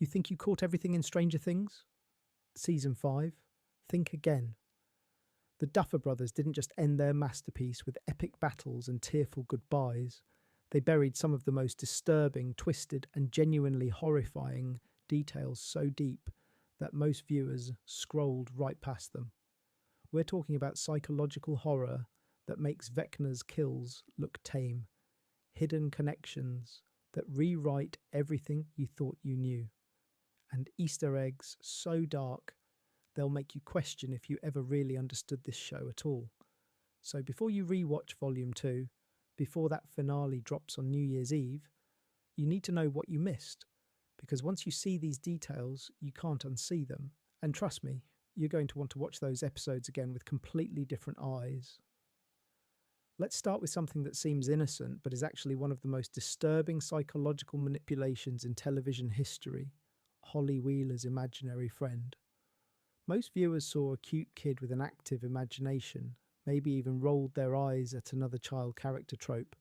You think you caught everything in Stranger Things? Season 5? Think again. The Duffer Brothers didn't just end their masterpiece with epic battles and tearful goodbyes. They buried some of the most disturbing, twisted, and genuinely horrifying details so deep that most viewers scrolled right past them. We're talking about psychological horror that makes Vecna's kills look tame, hidden connections that rewrite everything you thought you knew, and Easter eggs so dark they'll make you question if you ever really understood this show at all. So before you rewatch Volume 2, before that finale drops on New Year's Eve, you need to know what you missed, because once you see these details, you can't unsee them. And trust me, you're going to want to watch those episodes again with completely different eyes. Let's start with something that seems innocent, but is actually one of the most disturbing psychological manipulations in television history: Holly Wheeler's imaginary friend. Most viewers saw a cute kid with an active imagination, maybe even rolled their eyes at another child character trope.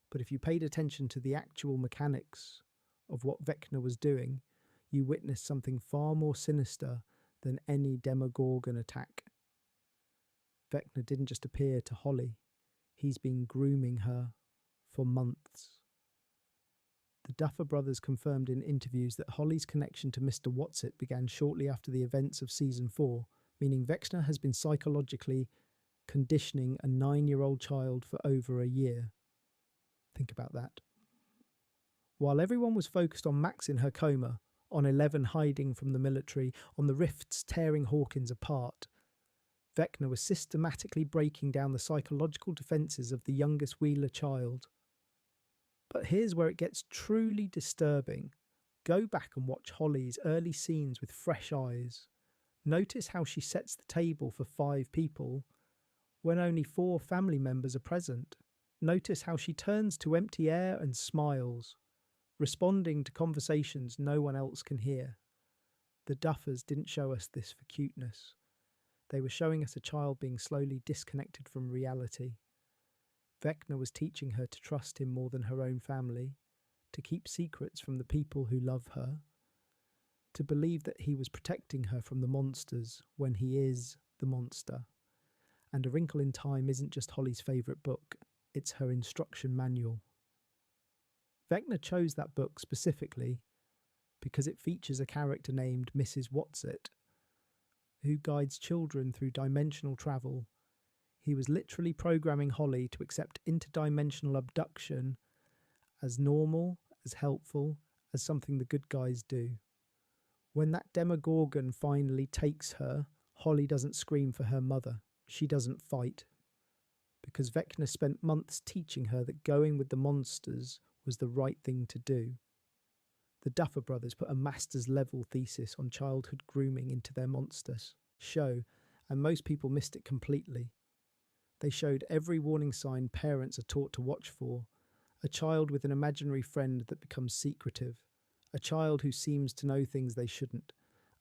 But if you paid attention to the actual mechanics of what Vecna was doing, you witnessed something far more sinister than any Demogorgon attack. Vecna didn't just appear to Holly. He's been grooming her for months. The Duffer Brothers confirmed in interviews that Holly's connection to Mr. Whatsit began shortly after the events of Season 4, meaning Vecna has been psychologically conditioning a 9-year-old child for over a year. Think about that. While everyone was focused on Max in her coma, on Eleven hiding from the military, on the rifts tearing Hawkins apart, Vecna was systematically breaking down the psychological defences of the youngest Wheeler child. But here's where it gets truly disturbing. Go back and watch Holly's early scenes with fresh eyes. Notice how she sets the table for 5 people when only 4 family members are present. Notice how she turns to empty air and smiles, responding to conversations no one else can hear. The Duffers didn't show us this for cuteness. They were showing us a child being slowly disconnected from reality. Vecna was teaching her to trust him more than her own family, to keep secrets from the people who love her, to believe that he was protecting her from the monsters when he is the monster. And A Wrinkle in Time isn't just Holly's favourite book, it's her instruction manual. Vecna chose that book specifically because it features a character named Mrs. Whatsit, who guides children through dimensional travel. He was literally programming Holly to accept interdimensional abduction as normal, as helpful, as something the good guys do. When that Demogorgon finally takes her, Holly doesn't scream for her mother. She doesn't fight. Because Vecna spent months teaching her that going with the monsters was the right thing to do. The Duffer Brothers put a master's level thesis on childhood grooming into their monsters show, and most people missed it completely. They showed every warning sign parents are taught to watch for: a child with an imaginary friend that becomes secretive, a child who seems to know things they shouldn't,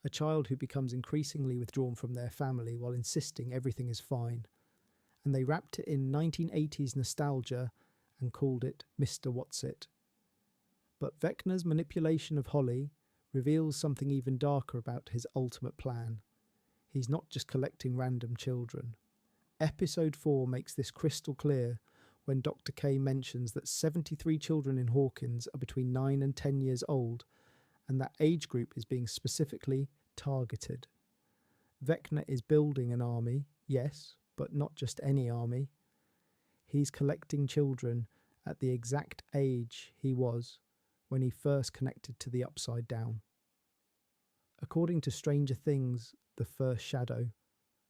a child who becomes increasingly withdrawn from their family while insisting everything is fine. And they wrapped it in 1980s nostalgia and called it Mr. Whatsit. But Vecna's manipulation of Holly reveals something even darker about his ultimate plan. He's not just collecting random children. Episode 4 makes this crystal clear when Dr. K mentions that 73 children in Hawkins are between 9 and 10 years old, and that age group is being specifically targeted. Vecna is building an army, yes, but not just any army. He's collecting children at the exact age he was when he first connected to the Upside Down. According to Stranger Things, The First Shadow,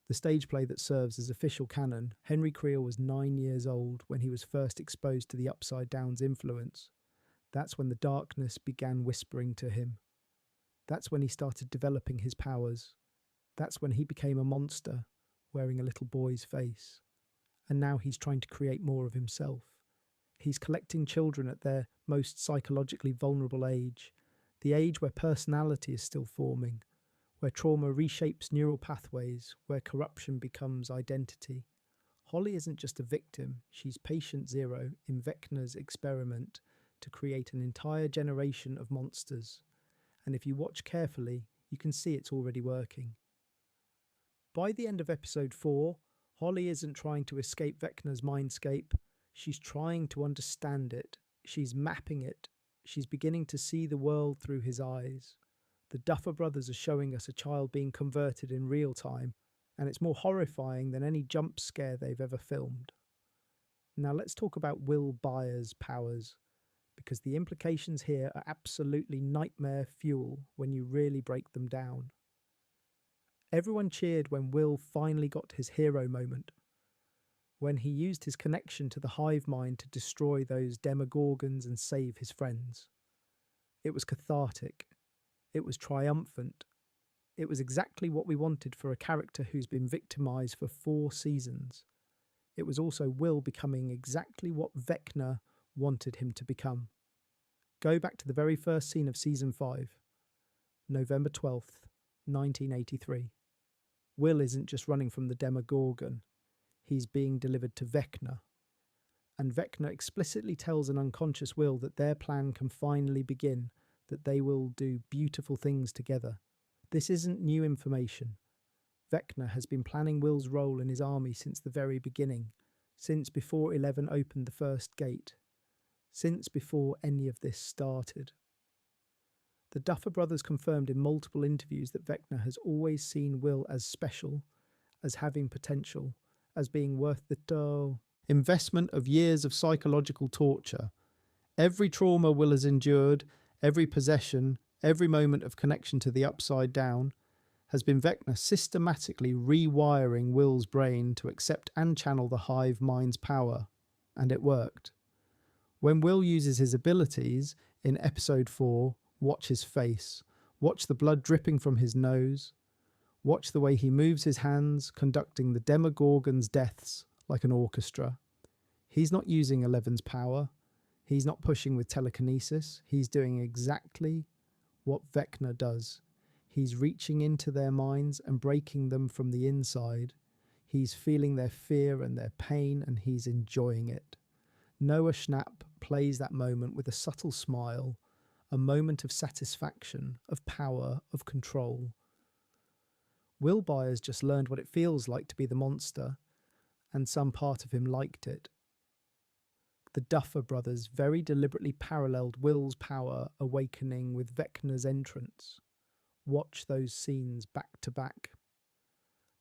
the stage play that serves as official canon, Henry Creel was 9 years old when he was first exposed to the Upside Down's influence. That's when the darkness began whispering to him. That's when he started developing his powers. That's when he became a monster, wearing a little boy's face. And now he's trying to create more of himself. He's collecting children at their most psychologically vulnerable age, the age where personality is still forming, where trauma reshapes neural pathways, where corruption becomes identity. Holly isn't just a victim, she's patient zero in Vecna's experiment to create an entire generation of monsters. and if you watch carefully, you can see it's already working. By the end of episode 4, Holly isn't trying to escape Vecna's mindscape, she's trying to understand it, she's mapping it, she's beginning to see the world through his eyes. The Duffer Brothers are showing us a child being converted in real time, and it's more horrifying than any jump scare they've ever filmed. Now let's talk about Will Byers' powers, because the implications here are absolutely nightmare fuel when you really break them down. Everyone cheered when Will finally got his hero moment, when he used his connection to the hive mind to destroy those demogorgons and save his friends. It was cathartic. It was triumphant. It was exactly what we wanted for a character who's been victimised for 4 seasons. It was also Will becoming exactly what Vecna wanted him to become. Go back to the very first scene of season 5, November 12th, 1983. Will isn't just running from the Demogorgon, he's being delivered to Vecna. And Vecna explicitly tells an unconscious Will that their plan can finally begin, that they will do beautiful things together. This isn't new information. Vecna has been planning Will's role in his army since the very beginning, since before 11 opened the first gate, since before any of this started. The Duffer Brothers confirmed in multiple interviews that Vecna has always seen Will as special, as having potential, as being worth the investment of years of psychological torture. Every trauma Will has endured, every possession, every moment of connection to the Upside Down, has been Vecna systematically rewiring Will's brain to accept and channel the hive mind's power. And it worked. When Will uses his abilities, in episode 4, watch his face, watch the blood dripping from his nose, watch the way he moves his hands, conducting the Demogorgon's deaths like an orchestra. He's not using 11's power, he's not pushing with telekinesis, he's doing exactly what Vecna does. He's reaching into their minds and breaking them from the inside. He's feeling their fear and their pain, and he's enjoying it. Noah Schnapp plays that moment with a subtle smile, a moment of satisfaction, of power, of control. Will Byers just learned what it feels like to be the monster, and some part of him liked it. The Duffer Brothers very deliberately paralleled Will's power awakening with Vecna's entrance. Watch those scenes back to back.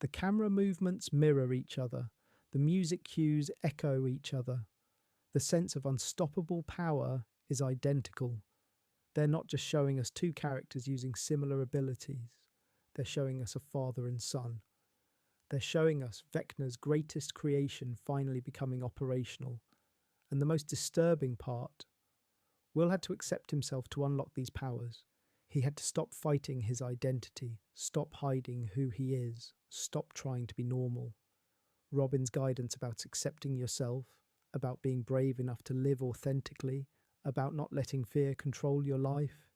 The camera movements mirror each other. The music cues echo each other. The sense of unstoppable power is identical. They're not just showing us 2 characters using similar abilities. They're showing us a father and son. They're showing us Vecna's greatest creation finally becoming operational. And the most disturbing part, Will had to accept himself to unlock these powers. He had to stop fighting his identity, stop hiding who he is, stop trying to be normal. Robin's guidance about accepting yourself, about being brave enough to live authentically, about not letting fear control your life,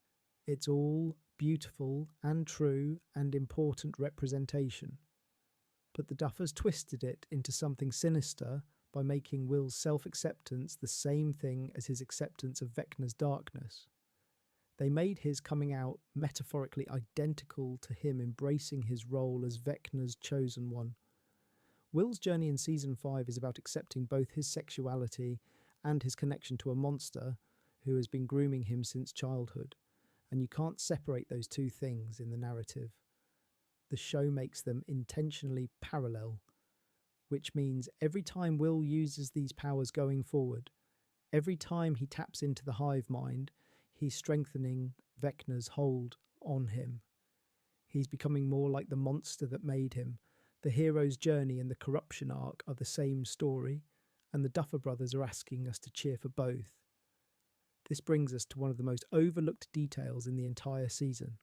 it's all beautiful and true and important representation. But the Duffers twisted it into something sinister by making Will's self-acceptance the same thing as his acceptance of Vecna's darkness. They made his coming out metaphorically identical to him embracing his role as Vecna's chosen one. Will's journey in season 5 is about accepting both his sexuality and his connection to a monster who has been grooming him since childhood, and you can't separate those 2 things in the narrative. The show makes them intentionally parallel, which means every time Will uses these powers going forward, every time he taps into the hive mind, he's strengthening Vecna's hold on him. He's becoming more like the monster that made him. The hero's journey and the corruption arc are the same story, and the Duffer Brothers are asking us to cheer for both. This brings us to one of the most overlooked details in the entire season.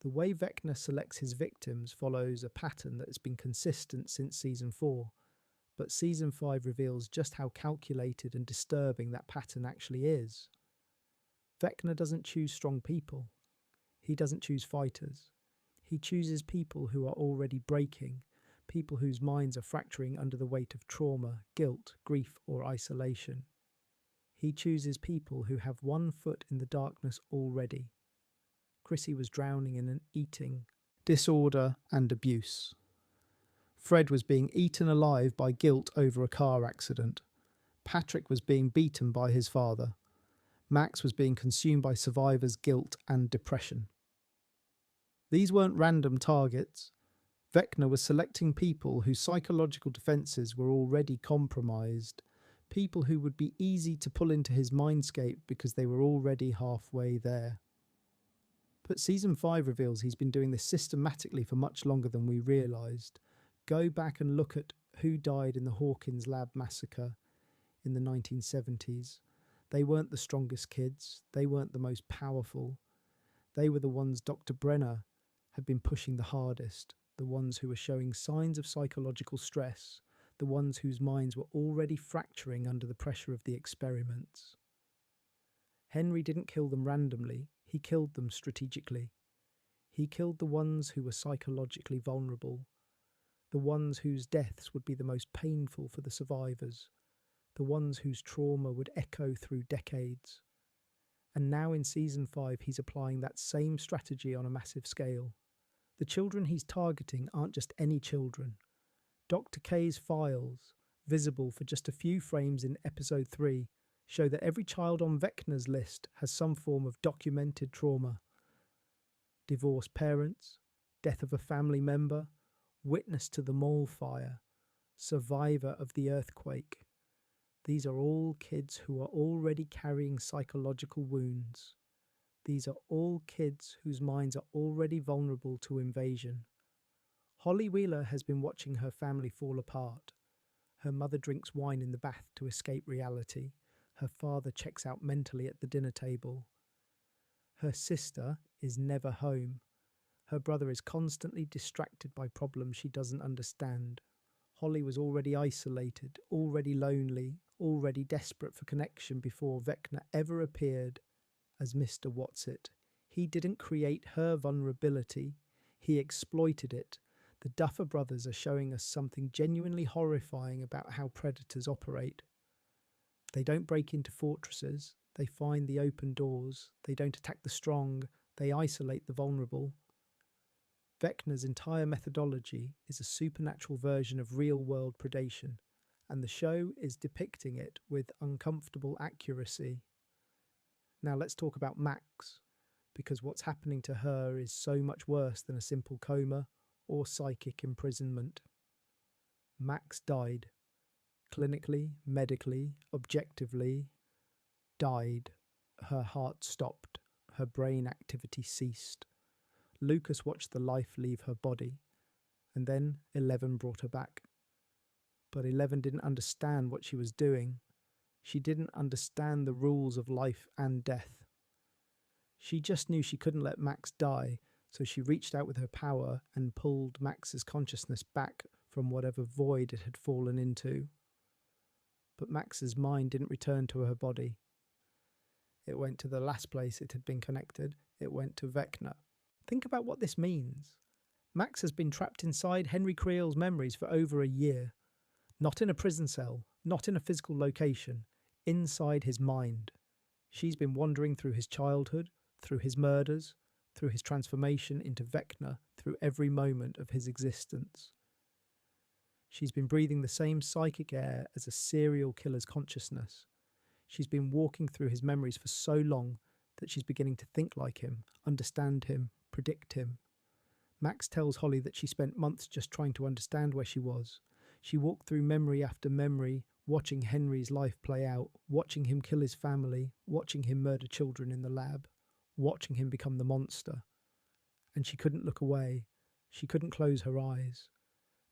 The way Vecna selects his victims follows a pattern that has been consistent since season 4, but season 5 reveals just how calculated and disturbing that pattern actually is. Vecna doesn't choose strong people. He doesn't choose fighters. He chooses people who are already breaking, people whose minds are fracturing under the weight of trauma, guilt, grief, or isolation. He chooses people who have one foot in the darkness already. Chrissy was drowning in an eating disorder and abuse. Fred was being eaten alive by guilt over a car accident. Patrick was being beaten by his father. Max was being consumed by survivors' guilt and depression. These weren't random targets. Vecna was selecting people whose psychological defences were already compromised, people who would be easy to pull into his mindscape because they were already halfway there. But Season 5 reveals he's been doing this systematically for much longer than we realised. Go back and look at who died in the Hawkins Lab massacre in the 1970s. They weren't the strongest kids. They weren't the most powerful. They were the ones Dr. Brenner had been pushing the hardest, the ones who were showing signs of psychological stress, the ones whose minds were already fracturing under the pressure of the experiments. Henry didn't kill them randomly, he killed them strategically. He killed the ones who were psychologically vulnerable, the ones whose deaths would be the most painful for the survivors, the ones whose trauma would echo through decades. And now in Season 5, he's applying that same strategy on a massive scale. The children he's targeting aren't just any children. Dr. K's files, visible for just a few frames in Episode 3, show that every child on Vecna's list has some form of documented trauma. Divorced parents, death of a family member, witness to the mall fire, survivor of the earthquake. These are all kids who are already carrying psychological wounds. These are all kids whose minds are already vulnerable to invasion. Holly Wheeler has been watching her family fall apart. Her mother drinks wine in the bath to escape reality. Her father checks out mentally at the dinner table. Her sister is never home. Her brother is constantly distracted by problems she doesn't understand. Holly was already isolated, already lonely, already desperate for connection before Vecna ever appeared as Mr. Whatsit. He didn't create her vulnerability, he exploited it. The Duffer Brothers are showing us something genuinely horrifying about how predators operate. They don't break into fortresses, they find the open doors, they don't attack the strong, they isolate the vulnerable. Vecna's entire methodology is a supernatural version of real-world predation, and the show is depicting it with uncomfortable accuracy. Now let's talk about Max, because what's happening to her is so much worse than a simple coma or psychic imprisonment. Max died. Clinically, medically, objectively, died. Her heart stopped. Her brain activity ceased. Lucas watched the life leave her body, and then 11 brought her back. But 11 didn't understand what she was doing. She didn't understand the rules of life and death. She just knew she couldn't let Max die, so she reached out with her power and pulled Max's consciousness back from whatever void it had fallen into. But Max's mind didn't return to her body. It went to the last place it had been connected. It went to Vecna. Think about what this means. Max has been trapped inside Henry Creel's memories for over a year. Not in a prison cell, not in a physical location, inside his mind. She's been wandering through his childhood, through his murders, through his transformation into Vecna, through every moment of his existence. She's been breathing the same psychic air as a serial killer's consciousness. She's been walking through his memories for so long that she's beginning to think like him, understand him, predict him. Max tells Holly that she spent months just trying to understand where she was. She walked through memory after memory, watching Henry's life play out, watching him kill his family, watching him murder children in the lab, watching him become the monster. And she couldn't look away. She couldn't close her eyes,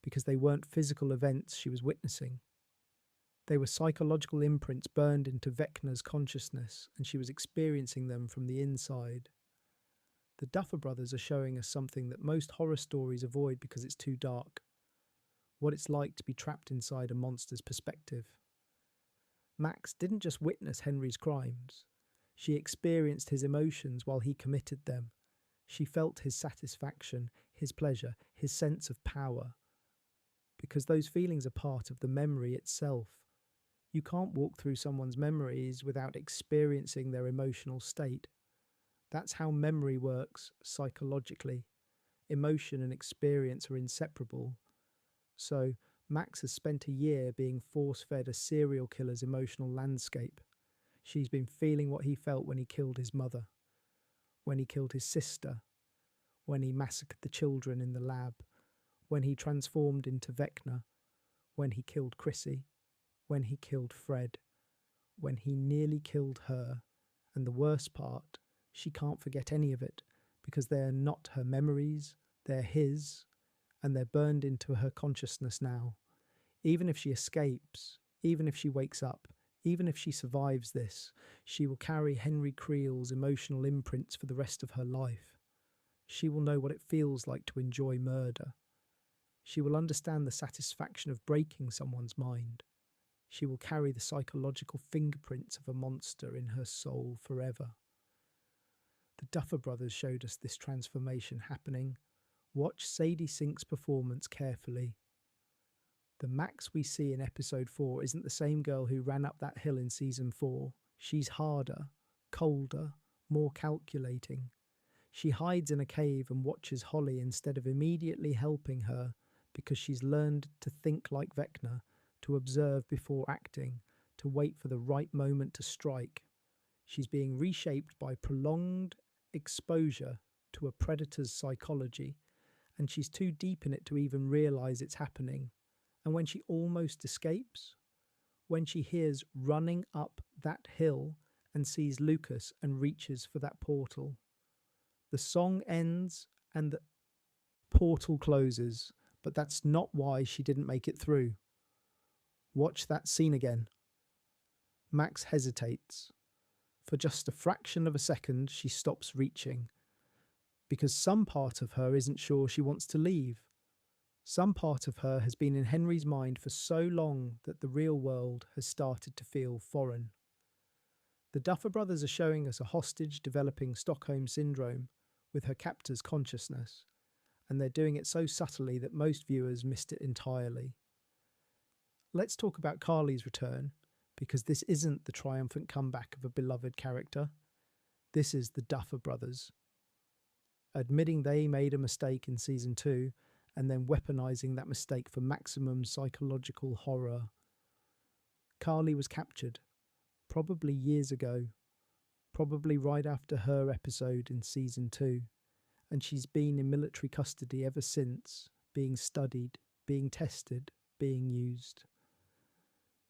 because they weren't physical events she was witnessing. They were psychological imprints burned into Vecna's consciousness, and she was experiencing them from the inside. The Duffer Brothers are showing us something that most horror stories avoid because it's too dark. What it's like to be trapped inside a monster's perspective. Max didn't just witness Henry's crimes. She experienced his emotions while he committed them. She felt his satisfaction, his pleasure, his sense of power. Because those feelings are part of the memory itself. You can't walk through someone's memories without experiencing their emotional state. That's how memory works psychologically. Emotion and experience are inseparable. So, Max has spent a year being force-fed a serial killer's emotional landscape. She's been feeling what he felt when he killed his mother, when he killed his sister, when he massacred the children in the lab, when he transformed into Vecna, when he killed Chrissy, when he killed Fred, when he nearly killed her. And the worst part, she can't forget any of it because they are not her memories, they're his, and they're burned into her consciousness now. Even if she escapes, even if she wakes up, even if she survives this, she will carry Henry Creel's emotional imprints for the rest of her life. She will know what it feels like to enjoy murder. She will understand the satisfaction of breaking someone's mind. She will carry the psychological fingerprints of a monster in her soul forever. The Duffer Brothers showed us this transformation happening. Watch Sadie Sink's performance carefully. The Max we see in episode 4 isn't the same girl who ran up that hill in season 4. She's harder, colder, more calculating. She hides in a cave and watches Holly instead of immediately helping her because she's learned to think like Vecna, to observe before acting, to wait for the right moment to strike. She's being reshaped by prolonged exposure to a predator's psychology, and she's too deep in it to even realise it's happening. And when she almost escapes, when she hears running up that hill and sees Lucas and reaches for that portal, the song ends and the portal closes, but that's not why she didn't make it through. Watch that scene again. Max hesitates. For just a fraction of a second, she stops reaching, because some part of her isn't sure she wants to leave. Some part of her has been in Henry's mind for so long that the real world has started to feel foreign. The Duffer Brothers are showing us a hostage developing Stockholm Syndrome with her captor's consciousness, and they're doing it so subtly that most viewers missed it entirely. Let's talk about Carly's return, because this isn't the triumphant comeback of a beloved character. This is the Duffer Brothers, admitting they made a mistake in season 2 and then weaponizing that mistake for maximum psychological horror. Carly was captured, probably years ago, probably right after her episode in season 2, and she's been in military custody ever since, being studied, being tested, being used.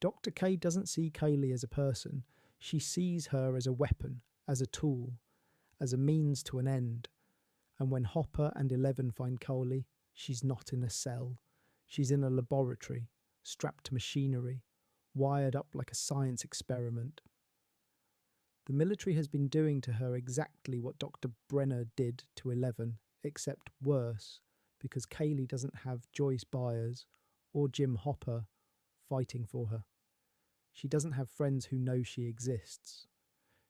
Dr. K doesn't see Kaylee as a person. She sees her as a weapon, as a tool, as a means to an end. And when Hopper and 11 find Kaylee, she's not in a cell. She's in a laboratory, strapped to machinery, wired up like a science experiment. The military has been doing to her exactly what Dr. Brenner did to 11, except worse, because Kaylee doesn't have Joyce Byers or Jim Hopper fighting for her. She doesn't have friends who know she exists.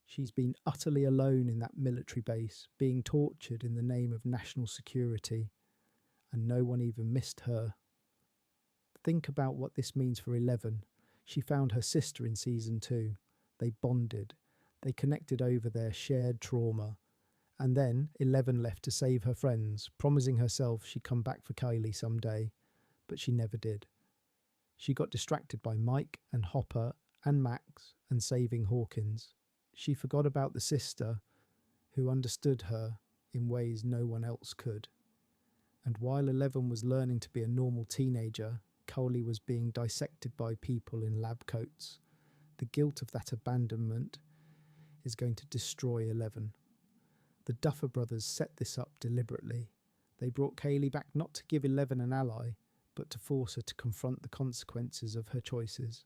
She's been utterly alone in that military base, being tortured in the name of national security, and no one even missed her. Think about what this means for 11. She found her sister in season 2. They bonded. They connected over their shared trauma. And then 11 left to save her friends, promising herself she'd come back for Kaylee someday, but she never did. She got distracted by Mike and Hopper and Max and saving Hawkins. She forgot about the sister who understood her in ways no one else could. And while 11 was learning to be a normal teenager, Kaylee was being dissected by people in lab coats. The guilt of that abandonment is going to destroy 11. The Duffer Brothers set this up deliberately. They brought Kaylee back not to give 11 an ally, but to force her to confront the consequences of her choices.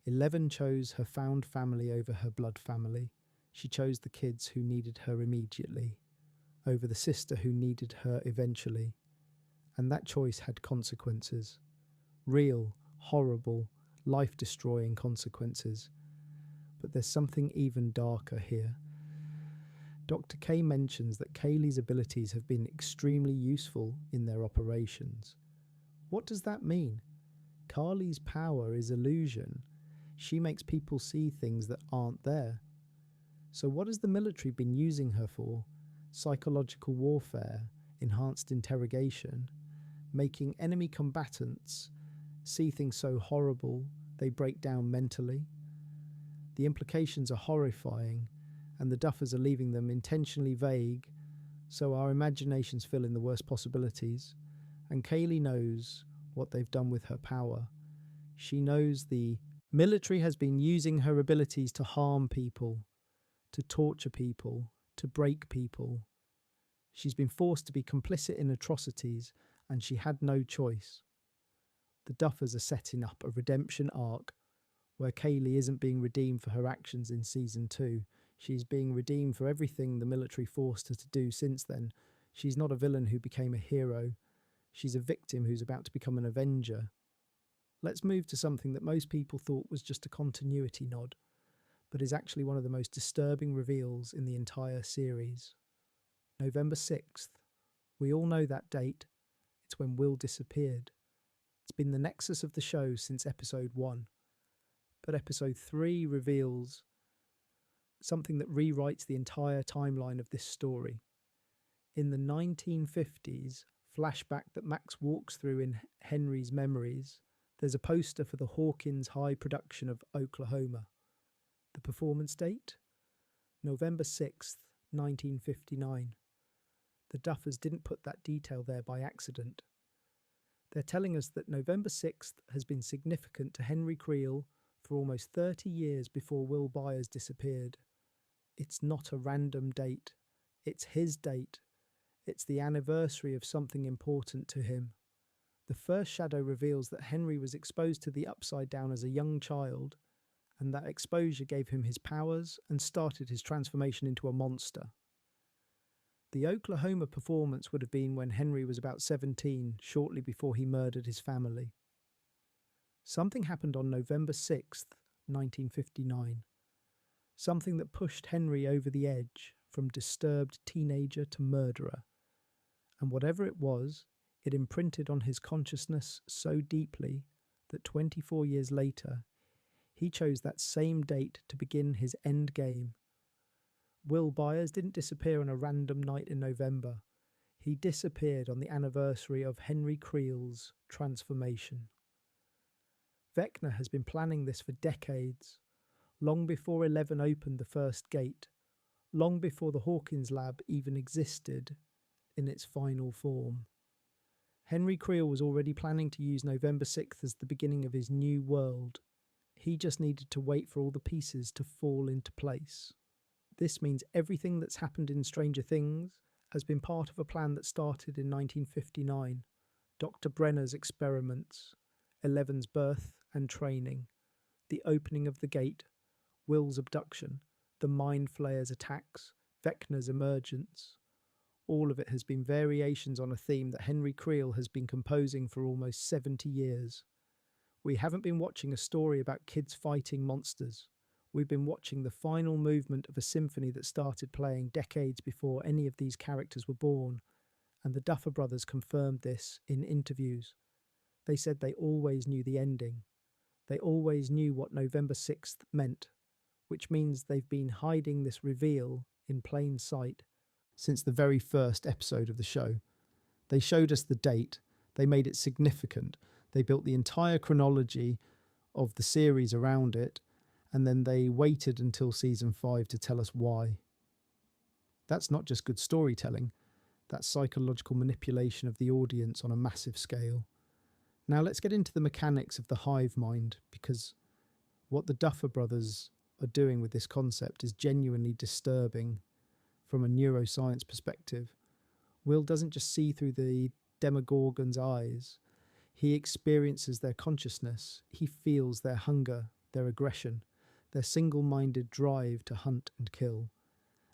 11 chose her found family over her blood family. She chose the kids who needed her immediately, over the sister who needed her eventually. And that choice had consequences. Real, horrible, life-destroying consequences. But there's something even darker here. Dr. K mentions that Kaylee's abilities have been extremely useful in their operations. What does that mean? Carly's power is illusion. She makes people see things that aren't there. So what has the military been using her for? Psychological warfare, enhanced interrogation, making enemy combatants see things so horrible they break down mentally. The implications are horrifying, and the Duffers are leaving them intentionally vague, so our imaginations fill in the worst possibilities. And Kaylee knows what they've done with her power. She knows the military has been using her abilities to harm people, to torture people, to break people. She's been forced to be complicit in atrocities, and she had no choice. The Duffers are setting up a redemption arc where Kaylee isn't being redeemed for her actions in season 2. She's being redeemed for everything the military forced her to do since then. She's not a villain who became a hero. She's a victim who's about to become an avenger. Let's move to something that most people thought was just a continuity nod, but is actually one of the most disturbing reveals in the entire series. November 6th. We all know that date. It's when Will disappeared. It's been the nexus of the show since episode 1. But episode 3 reveals something that rewrites the entire timeline of this story. In the 1950s flashback that Max walks through in Henry's memories, there's a poster for the Hawkins High production of Oklahoma. The performance date? November 6th, 1959. The Duffers didn't put that detail there by accident. They're telling us that November 6th has been significant to Henry Creel for almost 30 years before Will Byers disappeared. It's not a random date. It's his date. It's the anniversary of something important to him. The first shadow reveals that Henry was exposed to the Upside Down as a young child, and that exposure gave him his powers and started his transformation into a monster. The Oklahoma performance would have been when Henry was about 17, shortly before he murdered his family. Something happened on November 6th, 1959. Something that pushed Henry over the edge from disturbed teenager to murderer. And whatever it was, it imprinted on his consciousness so deeply that 24 years later, he chose that same date to begin his end game. Will Byers didn't disappear on a random night in November. He disappeared on the anniversary of Henry Creel's transformation. Vecna has been planning this for decades, long before 11 opened the first gate, long before the Hawkins lab even existed in its final form. Henry Creel was already planning to use November 6th as the beginning of his new world. He just needed to wait for all the pieces to fall into place. This means everything that's happened in Stranger Things has been part of a plan that started in 1959. Dr. Brenner's experiments, Eleven's birth and training, the opening of the gate, Will's abduction, the Mind Flayer's attacks, Vecna's emergence. All of it has been variations on a theme that Henry Creel has been composing for almost 70 years. We haven't been watching a story about kids fighting monsters. We've been watching the final movement of a symphony that started playing decades before any of these characters were born, and the Duffer Brothers confirmed this in interviews. They said they always knew the ending. They always knew what November 6th meant, which means they've been hiding this reveal in plain sight since the very first episode of the show. They showed us the date, they made it significant, they built the entire chronology of the series around it, and then they waited until season 5 to tell us why. That's not just good storytelling, that's psychological manipulation of the audience on a massive scale. Now let's get into the mechanics of the hive mind, because what the Duffer Brothers are doing with this concept is genuinely disturbing from a neuroscience perspective. Will doesn't just see through the Demogorgon's eyes, he experiences their consciousness, he feels their hunger, their aggression, their single-minded drive to hunt and kill.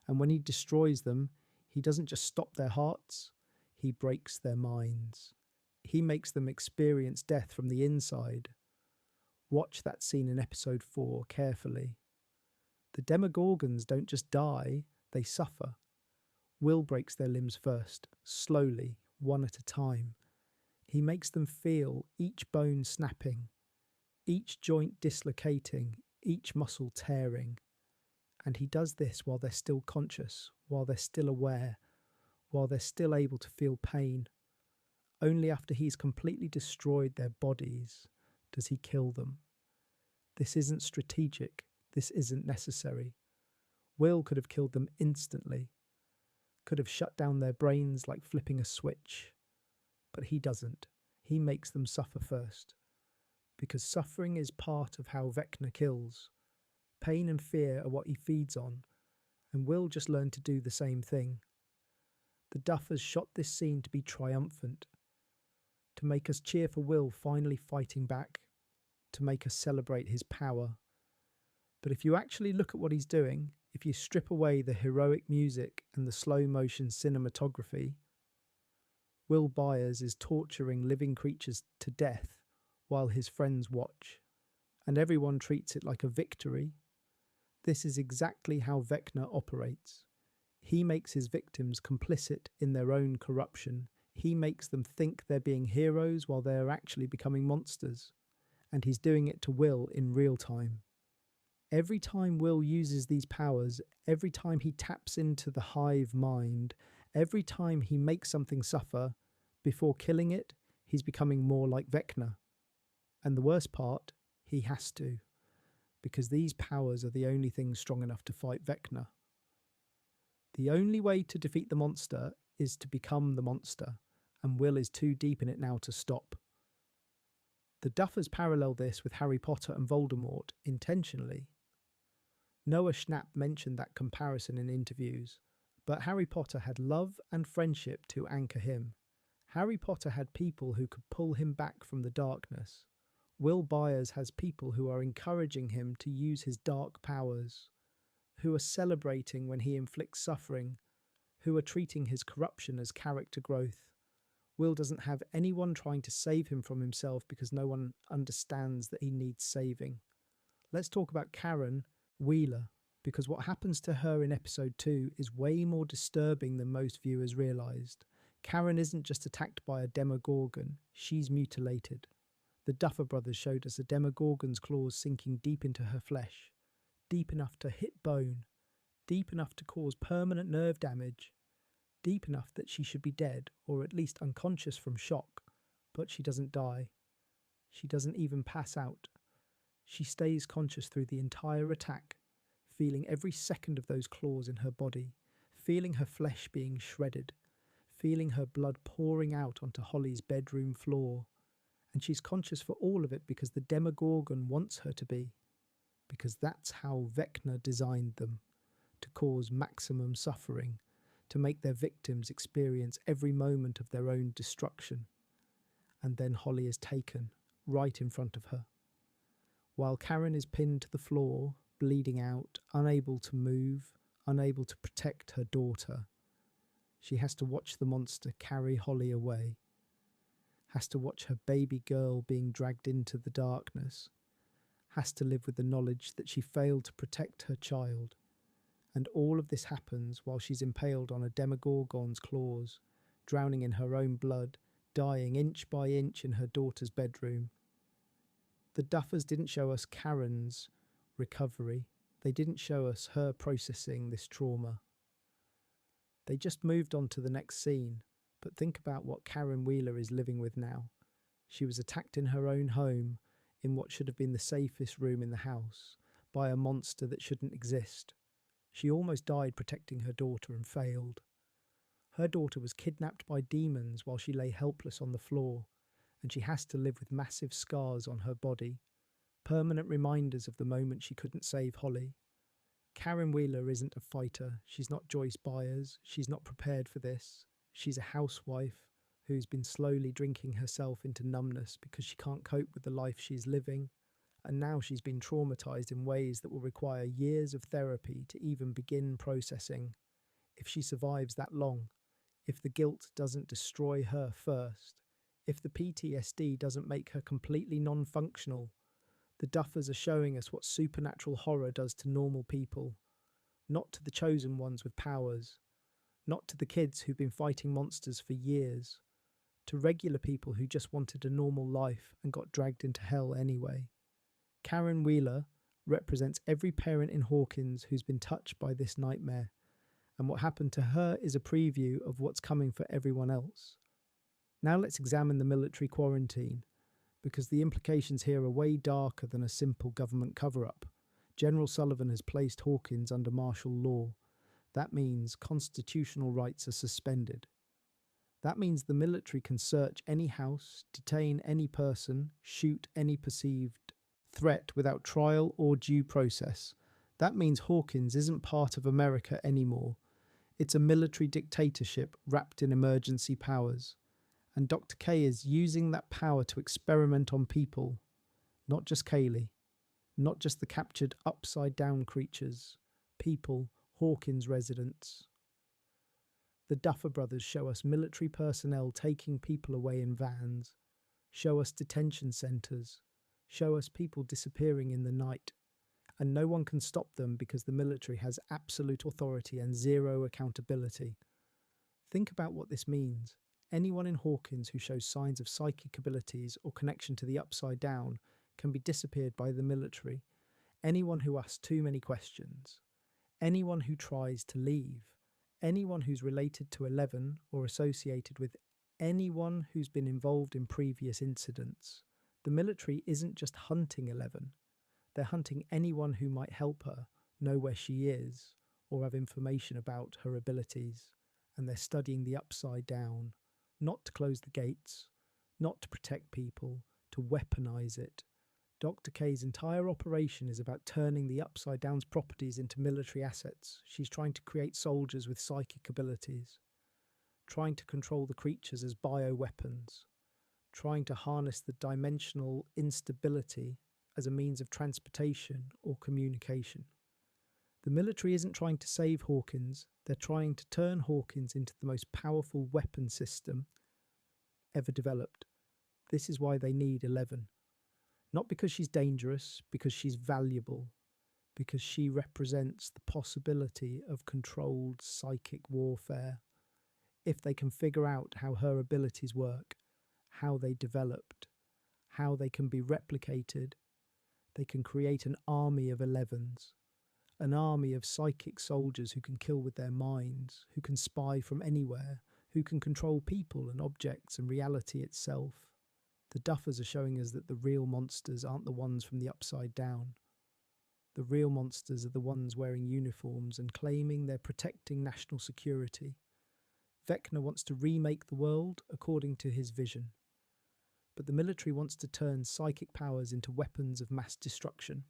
And when he destroys them, he doesn't just stop their hearts, he breaks their minds. He makes them experience death from the inside. Watch that scene in episode 4 carefully. The Demogorgons don't just die, they suffer. Will breaks their limbs first, slowly, one at a time. He makes them feel each bone snapping, each joint dislocating, each muscle tearing. And he does this while they're still conscious, while they're still aware, while they're still able to feel pain. Only after he's completely destroyed their bodies does he kill them. This isn't strategic. This isn't necessary. Will could have killed them instantly, could have shut down their brains like flipping a switch. But he doesn't. He makes them suffer first. Because suffering is part of how Vecna kills. Pain and fear are what he feeds on, and Will just learned to do the same thing. The Duffers shot this scene to be triumphant, to make us cheer for Will finally fighting back, to make us celebrate his power. But if you actually look at what he's doing, if you strip away the heroic music and the slow-motion cinematography, Will Byers is torturing living creatures to death while his friends watch, and everyone treats it like a victory. This is exactly how Vecna operates. He makes his victims complicit in their own corruption. He makes them think they're being heroes while they're actually becoming monsters. And he's doing it to Will in real time. Every time Will uses these powers, every time he taps into the hive mind, every time he makes something suffer, before killing it, he's becoming more like Vecna. And the worst part, he has to, because these powers are the only things strong enough to fight Vecna. The only way to defeat the monster is to become the monster, and Will is too deep in it now to stop. The Duffers parallel this with Harry Potter and Voldemort intentionally. Noah Schnapp mentioned that comparison in interviews, but Harry Potter had love and friendship to anchor him. Harry Potter had people who could pull him back from the darkness. Will Byers has people who are encouraging him to use his dark powers, who are celebrating when he inflicts suffering, who are treating his corruption as character growth. Will doesn't have anyone trying to save him from himself because no one understands that he needs saving. Let's talk about Karen Wheeler, because what happens to her in episode 2 is way more disturbing than most viewers realised. Karen isn't just attacked by a Demogorgon, she's mutilated. The Duffer brothers showed us a Demogorgon's claws sinking deep into her flesh, deep enough to hit bone, deep enough to cause permanent nerve damage, deep enough that she should be dead, or at least unconscious from shock, but she doesn't die. She doesn't even pass out. She stays conscious through the entire attack, feeling every second of those claws in her body, feeling her flesh being shredded, feeling her blood pouring out onto Holly's bedroom floor. And she's conscious for all of it because the Demogorgon wants her to be, because that's how Vecna designed them, to cause maximum suffering, to make their victims experience every moment of their own destruction. And then Holly is taken, right in front of her. While Karen is pinned to the floor, bleeding out, unable to move, unable to protect her daughter, she has to watch the monster carry Holly away, has to watch her baby girl being dragged into the darkness, has to live with the knowledge that she failed to protect her child. And all of this happens while she's impaled on a Demogorgon's claws, drowning in her own blood, dying inch by inch in her daughter's bedroom. The Duffers didn't show us Karen's recovery. They didn't show us her processing this trauma. They just moved on to the next scene. But think about what Karen Wheeler is living with now. She was attacked in her own home, in what should have been the safest room in the house, by a monster that shouldn't exist. She almost died protecting her daughter and failed. Her daughter was kidnapped by demons while she lay helpless on the floor, and she has to live with massive scars on her body, permanent reminders of the moment she couldn't save Holly. Karen Wheeler isn't a fighter. She's not Joyce Byers. She's not prepared for this. She's a housewife who's been slowly drinking herself into numbness because she can't cope with the life she's living. And now she's been traumatized in ways that will require years of therapy to even begin processing. If she survives that long, if the guilt doesn't destroy her first, if the PTSD doesn't make her completely non-functional, the Duffers are showing us what supernatural horror does to normal people, not to the chosen ones with powers, not to the kids who've been fighting monsters for years, to regular people who just wanted a normal life and got dragged into hell anyway. Karen Wheeler, represents every parent in Hawkins who's been touched by this nightmare, and what happened to her is a preview of what's coming for everyone else. Now let's examine the military quarantine, because the implications here are way darker than a simple government cover-up. General Sullivan has placed Hawkins under martial law. That means constitutional rights are suspended. That means the military can search any house, detain any person, shoot any perceived threat without trial or due process. That means Hawkins isn't part of America anymore. It's a military dictatorship wrapped in emergency powers. And Dr. K is using that power to experiment on people, not just Kaylee, not just the captured upside-down creatures, people, Hawkins residents. The Duffer Brothers show us military personnel taking people away in vans, show us detention centres, show us people disappearing in the night, and no one can stop them because the military has absolute authority and zero accountability. Think about what this means. Anyone in Hawkins who shows signs of psychic abilities or connection to the upside down can be disappeared by the military. Anyone who asks too many questions, anyone who tries to leave, anyone who's related to 11 or associated with anyone who's been involved in previous incidents. The military isn't just hunting 11, they're hunting anyone who might help her, know where she is, or have information about her abilities, and they're studying the upside down. Not to close the gates, not to protect people, to weaponize it. Dr. K's entire operation is about turning the Upside Down's properties into military assets. She's trying to create soldiers with psychic abilities, trying to control the creatures as bioweapons, trying to harness the dimensional instability as a means of transportation or communication. The military isn't trying to save Hawkins, they're trying to turn Hawkins into the most powerful weapon system ever developed. This is why they need 11. Not because she's dangerous, because she's valuable, because she represents the possibility of controlled psychic warfare. If they can figure out how her abilities work, how they developed, how they can be replicated, they can create an army of 11s. An army of psychic soldiers who can kill with their minds, who can spy from anywhere, who can control people and objects and reality itself. The Duffers are showing us that the real monsters aren't the ones from the upside down. The real monsters are the ones wearing uniforms and claiming they're protecting national security. Vecna wants to remake the world according to his vision. But the military wants to turn psychic powers into weapons of mass destruction.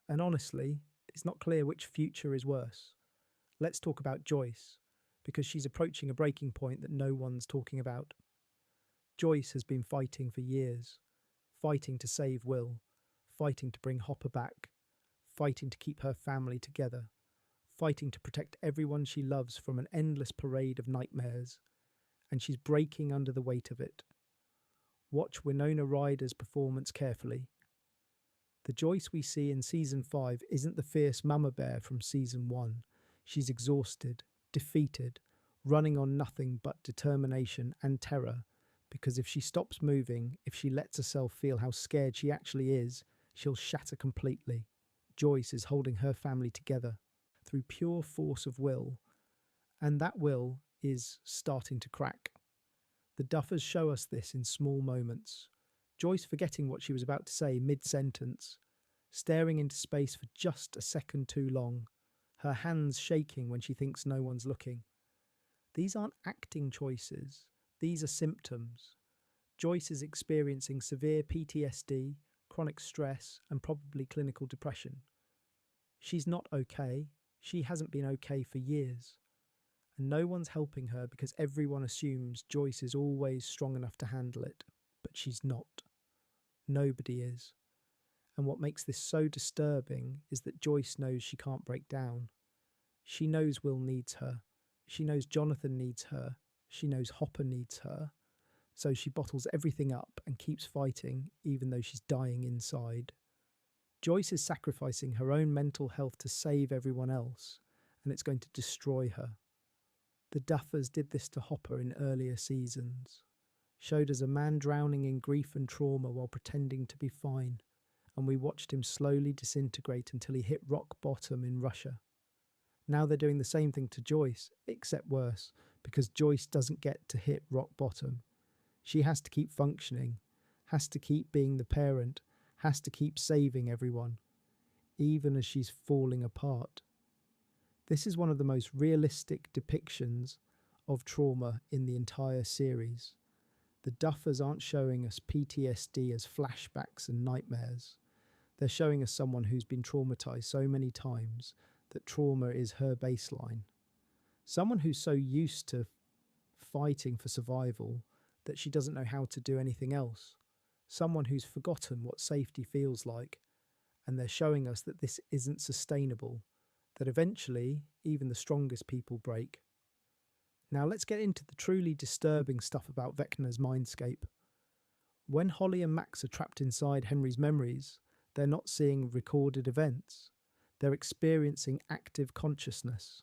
And honestly, it's not clear which future is worse. Let's talk about Joyce, because she's approaching a breaking point that no one's talking about. Joyce has been fighting for years, fighting to save Will, fighting to bring Hopper back, fighting to keep her family together, fighting to protect everyone she loves from an endless parade of nightmares, and she's breaking under the weight of it. Watch Winona Ryder's performance carefully. The Joyce we see in Season 5 isn't the fierce mama bear from Season 1. She's exhausted, defeated, running on nothing but determination and terror, because if she stops moving, if she lets herself feel how scared she actually is, she'll shatter completely. Joyce is holding her family together through pure force of will, and that will is starting to crack. The Duffers show us this in small moments. Joyce forgetting what she was about to say mid-sentence, staring into space for just a second too long, her hands shaking when she thinks no one's looking. These aren't acting choices, these are symptoms. Joyce is experiencing severe PTSD, chronic stress, and probably clinical depression. She's not okay, she hasn't been okay for years. And no one's helping her because everyone assumes Joyce is always strong enough to handle it, but she's not. Nobody is. And what makes this so disturbing is that Joyce knows she can't break down. She knows Will needs her. She knows Jonathan needs her. She knows Hopper needs her. So she bottles everything up and keeps fighting even though she's dying inside. Joyce is sacrificing her own mental health to save everyone else, and it's going to destroy her. The Duffers did this to Hopper in earlier seasons. Showed us a man drowning in grief and trauma while pretending to be fine. and we watched him slowly disintegrate until he hit rock bottom in Russia. Now they're doing the same thing to Joyce, except worse, because Joyce doesn't get to hit rock bottom. She has to keep functioning, has to keep being the parent, has to keep saving everyone, even as she's falling apart. This is one of the most realistic depictions of trauma in the entire series. The Duffers aren't showing us PTSD as flashbacks and nightmares. They're showing us someone who's been traumatized so many times that trauma is her baseline. Someone who's so used to fighting for survival that she doesn't know how to do anything else. Someone who's forgotten what safety feels like. And they're showing us that this isn't sustainable, that eventually even the strongest people break. Now let's get into the truly disturbing stuff about Vecna's mindscape. When Holly and Max are trapped inside Henry's memories, they're not seeing recorded events. They're experiencing active consciousness.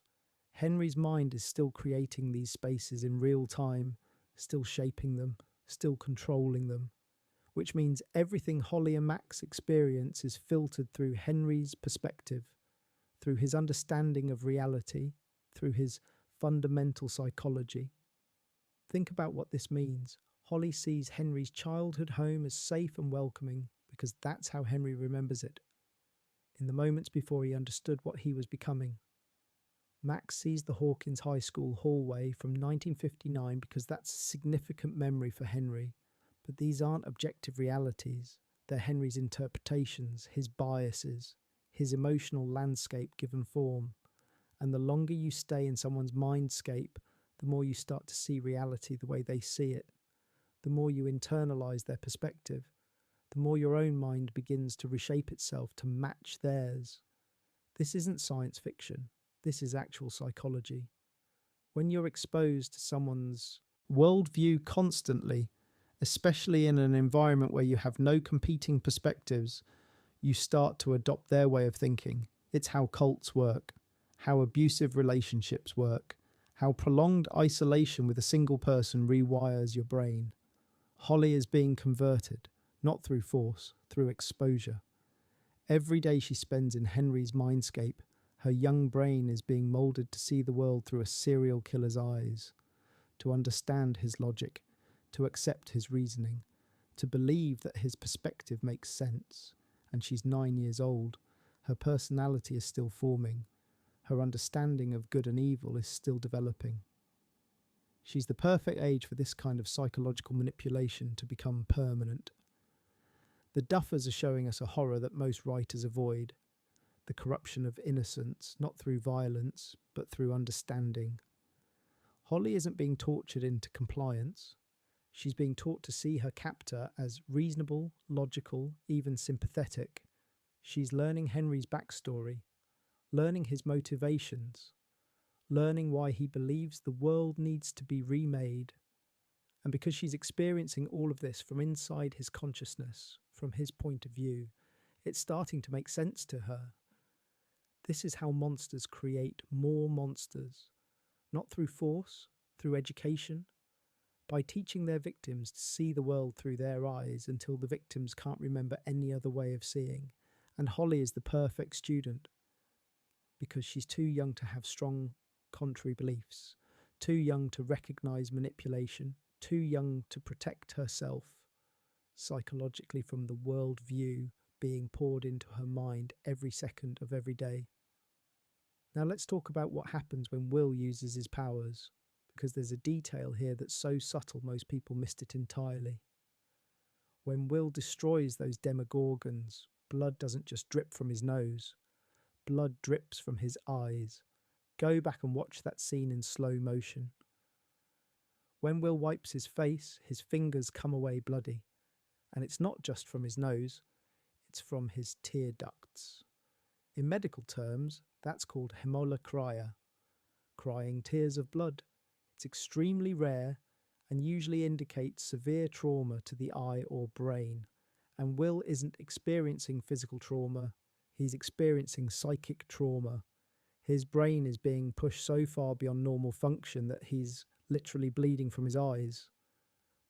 Henry's mind is still creating these spaces in real time, still shaping them, still controlling them, which means everything Holly and Max experience is filtered through Henry's perspective, through his understanding of reality, through his fundamental psychology. Think about what this means. Holly sees Henry's childhood home as safe and welcoming because that's how Henry remembers it, in the moments before he understood what he was becoming. Max sees the Hawkins High School hallway from 1959 because that's a significant memory for Henry. But these aren't objective realities. They're Henry's interpretations, his biases, his emotional landscape given form. And the longer you stay in someone's mindscape, the more you start to see reality the way they see it. The more you internalize their perspective, the more your own mind begins to reshape itself to match theirs. This isn't science fiction. This is actual psychology. When you're exposed to someone's worldview constantly, especially in an environment where you have no competing perspectives, you start to adopt their way of thinking. It's how cults work, how abusive relationships work, how prolonged isolation with a single person rewires your brain. Holly is being converted, not through force, through exposure. Every day she spends in Henry's mindscape, her young brain is being moulded to see the world through a serial killer's eyes, to understand his logic, to accept his reasoning, to believe that his perspective makes sense. And she's 9 years old. Her personality is still forming. Her understanding of good and evil is still developing. She's the perfect age for this kind of psychological manipulation to become permanent. The Duffers are showing us a horror that most writers avoid. The corruption of innocence, not through violence, but through understanding. Holly isn't being tortured into compliance. She's being taught to see her captor as reasonable, logical, even sympathetic. She's learning Henry's backstory, learning his motivations, learning why he believes the world needs to be remade. And because she's experiencing all of this from inside his consciousness, from his point of view, it's starting to make sense to her. This is how monsters create more monsters, not through force, through education, by teaching their victims to see the world through their eyes until the victims can't remember any other way of seeing. And Holly is the perfect student because she's too young to have strong contrary beliefs, too young to recognize manipulation, too young to protect herself psychologically from the worldview being poured into her mind every second of every day. Now let's talk about what happens when Will uses his powers, because there's a detail here that's so subtle most people missed it entirely. When Will destroys those demogorgons, blood doesn't just drip from his nose, blood drips from his eyes. Go back and watch that scene in slow motion. When Will wipes his face, his fingers come away bloody. And it's not just from his nose, it's from his tear ducts. In medical terms, that's called hemolacria, crying tears of blood. It's extremely rare and usually indicates severe trauma to the eye or brain. And Will isn't experiencing physical trauma, he's experiencing psychic trauma. His brain is being pushed so far beyond normal function that he's literally bleeding from his eyes.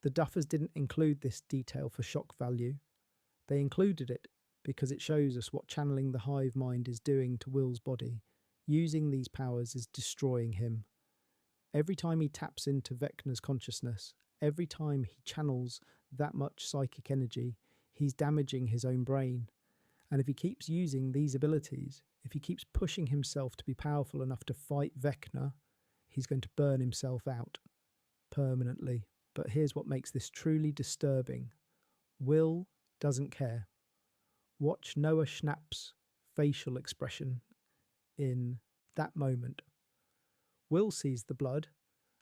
The Duffers didn't include this detail for shock value. They included it because it shows us what channeling the hive mind is doing to Will's body. Using these powers is destroying him. Every time he taps into Vecna's consciousness, every time he channels that much psychic energy, he's damaging his own brain. And if he keeps using these abilities, if he keeps pushing himself to be powerful enough to fight Vecna, he's going to burn himself out permanently. But here's what makes this truly disturbing. Will doesn't care. Watch Noah Schnapp's facial expression in that moment. Will sees the blood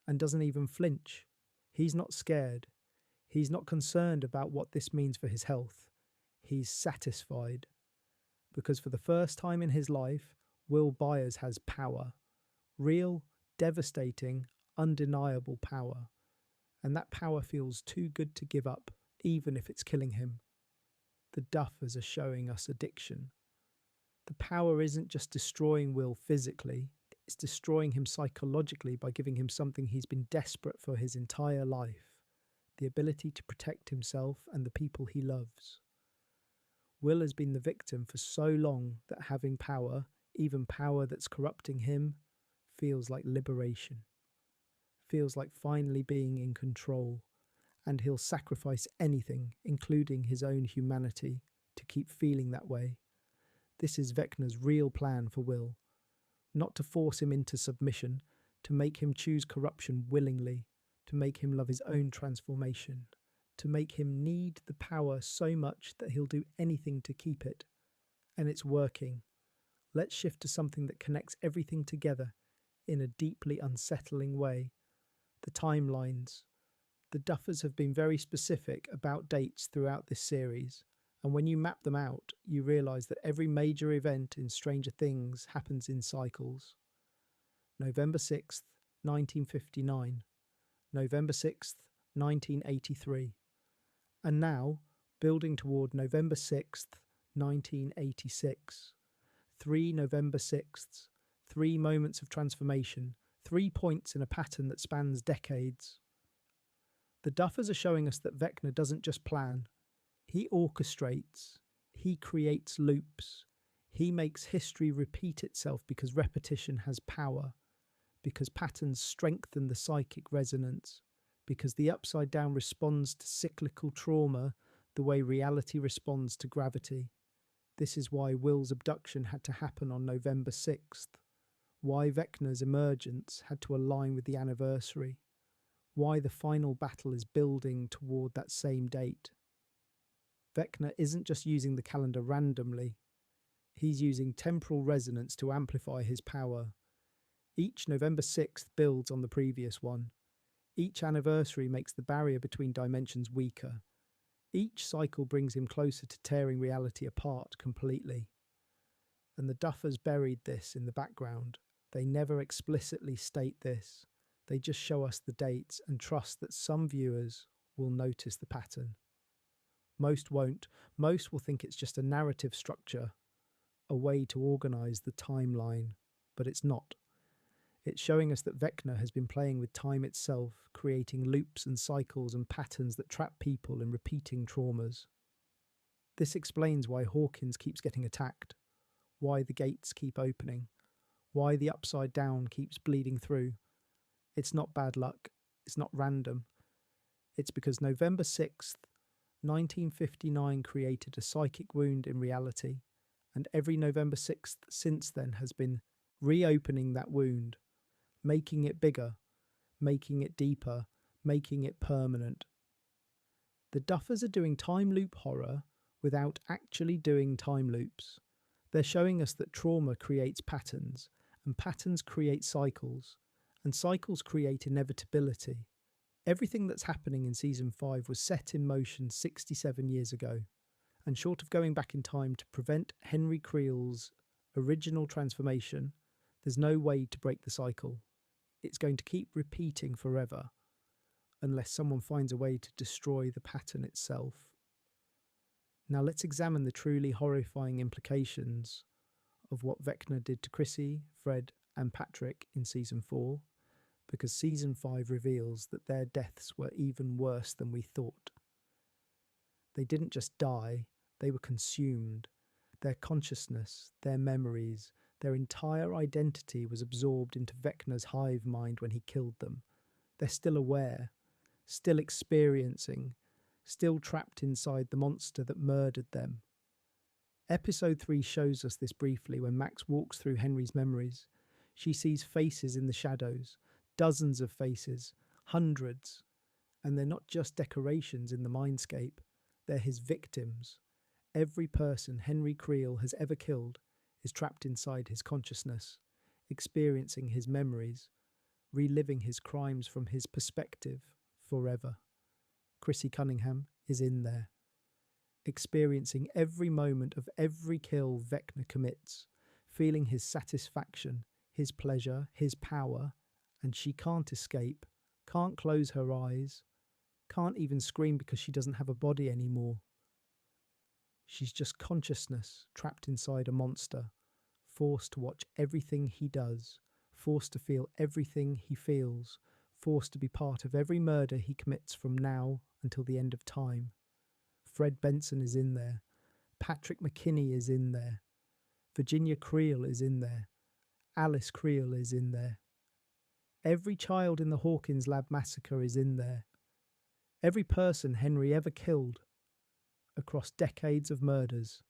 and doesn't even flinch. He's not scared. He's not concerned about what this means for his health. He's satisfied. Because for the first time in his life, Will Byers has power. Real, devastating, undeniable power. And that power feels too good to give up, even if it's killing him. The Duffers are showing us addiction. The power isn't just destroying Will physically, it's destroying him psychologically by giving him something he's been desperate for his entire life, the ability to protect himself and the people he loves. Will has been the victim for so long that having power, even power that's corrupting him, feels like liberation, feels like finally being in control, and he'll sacrifice anything, including his own humanity, to keep feeling that way. This is Vecna's real plan for Will. Not to force him into submission, to make him choose corruption willingly, to make him love his own transformation, to make him need the power so much that he'll do anything to keep it. And it's working. Let's shift to something that connects everything together in a deeply unsettling way. The timelines. The Duffers have been very specific about dates throughout this series, and when you map them out, you realise that every major event in Stranger Things happens in cycles. November 6th, 1959. November 6th, 1983. And now, building toward November 6th, 1986. 3 November 6ths, 3 moments of transformation, 3 points in a pattern that spans decades. The Duffers are showing us that Vecna doesn't just plan. He orchestrates. He creates loops. He makes history repeat itself because repetition has power, because patterns strengthen the psychic resonance, because the upside down responds to cyclical trauma the way reality responds to gravity. This is why Will's abduction had to happen on November 6th, why Vecna's emergence had to align with the anniversary, why the final battle is building toward that same date. Vecna isn't just using the calendar randomly, he's using temporal resonance to amplify his power. Each November 6th builds on the previous one. Each anniversary makes the barrier between dimensions weaker. Each cycle brings him closer to tearing reality apart completely. And the Duffers buried this in the background. They never explicitly state this. They just show us the dates and trust that some viewers will notice the pattern. Most won't. Most will think it's just a narrative structure, a way to organise the timeline, but it's not. It's showing us that Vecna has been playing with time itself, creating loops and cycles and patterns that trap people in repeating traumas. This explains why Hawkins keeps getting attacked, why the gates keep opening, why the upside down keeps bleeding through. It's not bad luck. It's not random. It's because November 6th, 1959 created a psychic wound in reality, and every November 6th since then has been reopening that wound, making it bigger, making it deeper, making it permanent. The Duffers are doing time loop horror without actually doing time loops. They're showing us that trauma creates patterns, and patterns create cycles, and cycles create inevitability. Everything that's happening in Season 5 was set in motion 67 years ago, and short of going back in time to prevent Henry Creel's original transformation, there's no way to break the cycle. It's going to keep repeating forever, unless someone finds a way to destroy the pattern itself. Now let's examine the truly horrifying implications of what Vecna did to Chrissy, Fred, and Patrick in Season 4, because Season 5 reveals that their deaths were even worse than we thought. They didn't just die, They were consumed. Their consciousness, their memories, their entire identity was absorbed into Vecna's hive mind when he killed them. They're still aware, still experiencing, still trapped inside the monster that murdered them. Episode 3 shows us this briefly when Max walks through Henry's memories. She sees faces in the shadows, dozens of faces, hundreds, and they're not just decorations in the mindscape, they're his victims. Every person Henry Creel has ever killed is trapped inside his consciousness, experiencing his memories, reliving his crimes from his perspective forever. Chrissy Cunningham is in there, experiencing every moment of every kill Vecna commits, feeling his satisfaction, his pleasure, his power, and she can't escape, can't close her eyes, can't even scream because she doesn't have a body anymore. She's just consciousness trapped inside a monster, forced to watch everything he does, forced to feel everything he feels, forced to be part of every murder he commits from now until the end of time. Fred Benson is in there. Patrick McKinney is in there. Virginia Creel is in there. Alice Creel is in there. Every child in the Hawkins Lab massacre is in there. Every person Henry ever killed across decades of murders.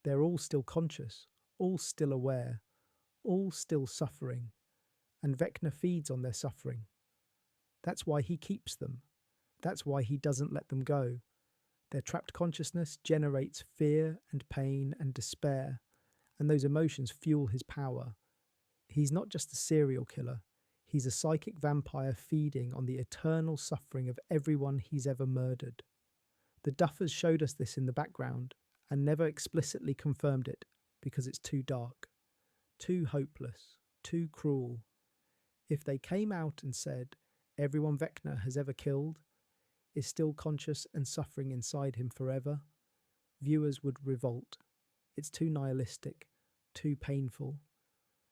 They're all still conscious, all still aware, all still suffering, and Vecna feeds on their suffering. That's why he keeps them. That's why he doesn't let them go. Their trapped consciousness generates fear and pain and despair, and those emotions fuel his power. He's not just a serial killer, he's a psychic vampire feeding on the eternal suffering of everyone he's ever murdered. The Duffers showed us this in the background and never explicitly confirmed it because it's too dark, too hopeless, too cruel. If they came out and said everyone Vecna has ever killed is still conscious and suffering inside him forever, viewers would revolt. It's too nihilistic, too painful.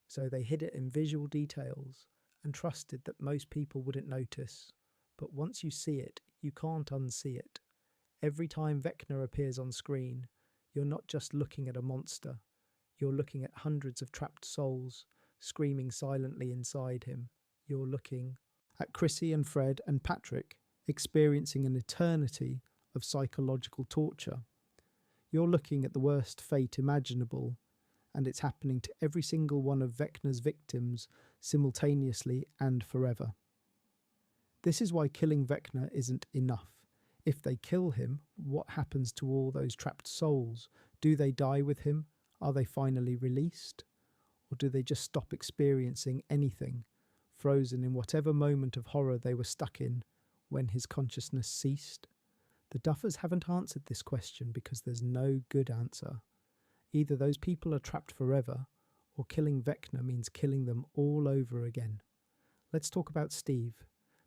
So they hid it in visual details and trusted that most people wouldn't notice. But once you see it, you can't unsee it. Every time Vecna appears on screen, you're not just looking at a monster, you're looking at hundreds of trapped souls screaming silently inside him. You're looking at Chrissy and Fred and Patrick experiencing an eternity of psychological torture. You're looking at the worst fate imaginable, and it's happening to every single one of Vecna's victims simultaneously and forever. This is why killing Vecna isn't enough. If they kill him, what happens to all those trapped souls? Do they die with him? Are they finally released? Or do they just stop experiencing anything, frozen in whatever moment of horror they were stuck in when his consciousness ceased? The Duffers haven't answered this question because there's no good answer. Either those people are trapped forever, or killing Vecna means killing them all over again. Let's talk about Steve,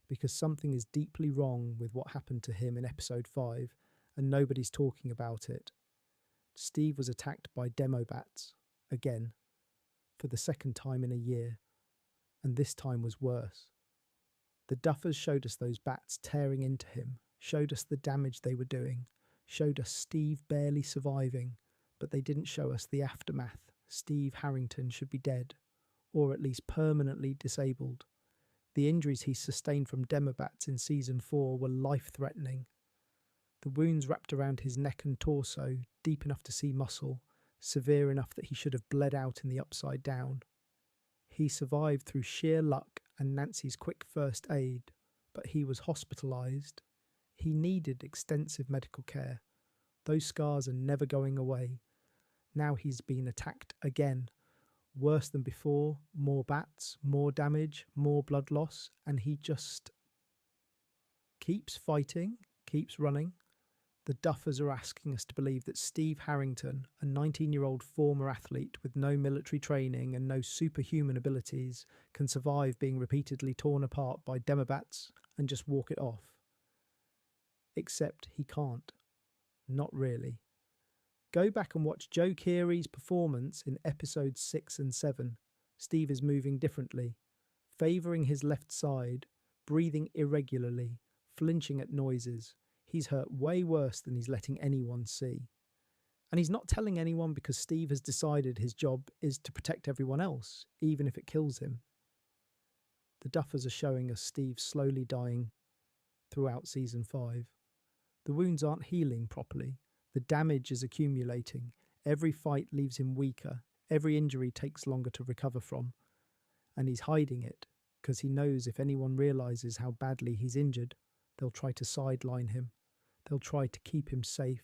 because something is deeply wrong with what happened to him in episode 5, and nobody's talking about it. Steve was attacked by demo bats, again, for the second time in a year, and this time was worse. The Duffers showed us those bats tearing into him, showed us the damage they were doing, showed us Steve barely surviving, but they didn't show us the aftermath. Steve Harrington should be dead, or at least permanently disabled. The injuries he sustained from demobats in Season 4 were life-threatening. The wounds wrapped around his neck and torso, deep enough to see muscle, severe enough that he should have bled out in the Upside Down. He survived through sheer luck and Nancy's quick first aid, but he was hospitalised. He needed extensive medical care. Those scars are never going away. Now he's been attacked again. Worse than before, more bats, more damage, more blood loss, and he just keeps fighting, keeps running. The Duffers are asking us to believe that Steve Harrington, a 19-year-old former athlete with no military training and no superhuman abilities, can survive being repeatedly torn apart by demobats and just walk it off. Except he can't. Not really. Go back and watch Joe Keery's performance in episodes 6 and 7. Steve is moving differently, favouring his left side, breathing irregularly, flinching at noises. He's hurt way worse than he's letting anyone see. And he's not telling anyone because Steve has decided his job is to protect everyone else, even if it kills him. The Duffers are showing us Steve slowly dying throughout season 5. The wounds aren't healing properly. The damage is accumulating. Every fight leaves him weaker. Every injury takes longer to recover from. And he's hiding it because he knows if anyone realises how badly he's injured, they'll try to sideline him. They'll try to keep him safe.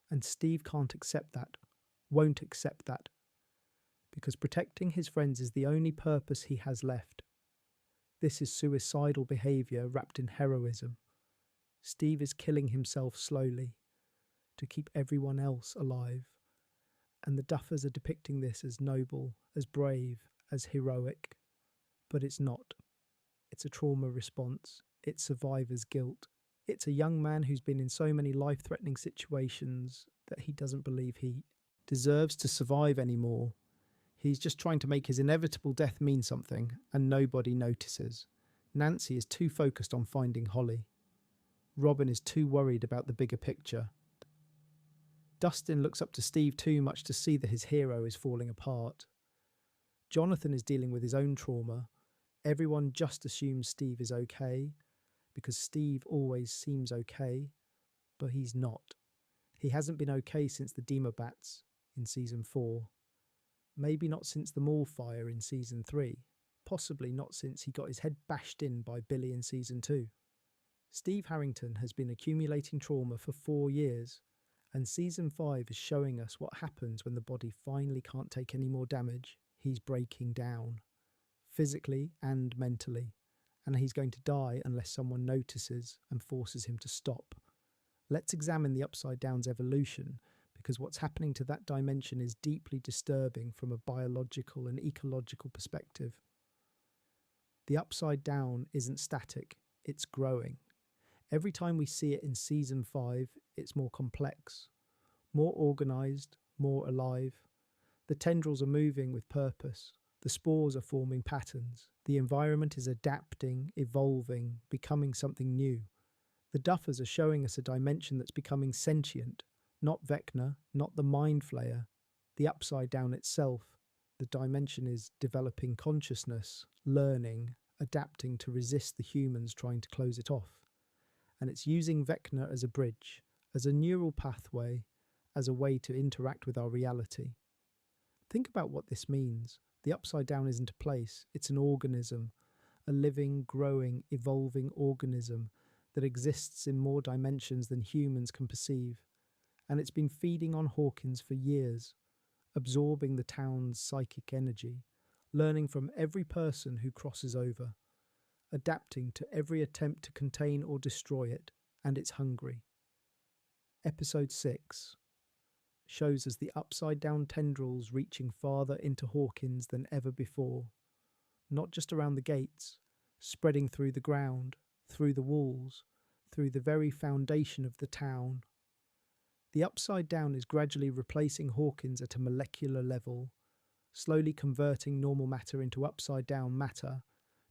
And Steve can't accept that, won't accept that, because protecting his friends is the only purpose he has left. This is suicidal behaviour wrapped in heroism. Steve is killing himself slowly to keep everyone else alive. And the Duffers are depicting this as noble, as brave, as heroic. But it's not. It's a trauma response. It's survivor's guilt. It's a young man who's been in so many life-threatening situations that he doesn't believe he deserves to survive anymore. He's just trying to make his inevitable death mean something, and nobody notices. Nancy is too focused on finding Holly. Robin is too worried about the bigger picture. Dustin looks up to Steve too much to see that his hero is falling apart. Jonathan is dealing with his own trauma. Everyone just assumes Steve is okay, because Steve always seems okay, but he's not. He hasn't been okay since the Demobats in season 4. Maybe not since the mall fire in season 3. Possibly not since he got his head bashed in by Billy in season 2. Steve Harrington has been accumulating trauma for 4 years, and season 5 is showing us what happens when the body finally can't take any more damage. He's breaking down, physically and mentally, and he's going to die unless someone notices and forces him to stop. Let's examine the Upside Down's evolution, because what's happening to that dimension is deeply disturbing from a biological and ecological perspective. The Upside Down isn't static, it's growing. Every time we see it in season 5, it's more complex, more organised, more alive. The tendrils are moving with purpose. The spores are forming patterns. The environment is adapting, evolving, becoming something new. The Duffers are showing us a dimension that's becoming sentient, not Vecna, not the Mind Flayer, the Upside Down itself. The dimension is developing consciousness, learning, adapting to resist the humans trying to close it off. And it's using Vecna as a bridge, as a neural pathway, as a way to interact with our reality. Think about what this means. The Upside Down isn't a place, it's an organism, a living, growing, evolving organism that exists in more dimensions than humans can perceive. And it's been feeding on Hawkins for years, absorbing the town's psychic energy, learning from every person who crosses over, adapting to every attempt to contain or destroy it, and it's hungry. Episode 6 shows us the Upside Down tendrils reaching farther into Hawkins than ever before, not just around the gates, spreading through the ground, through the walls, through the very foundation of the town. The Upside Down is gradually replacing Hawkins at a molecular level, slowly converting normal matter into upside down matter,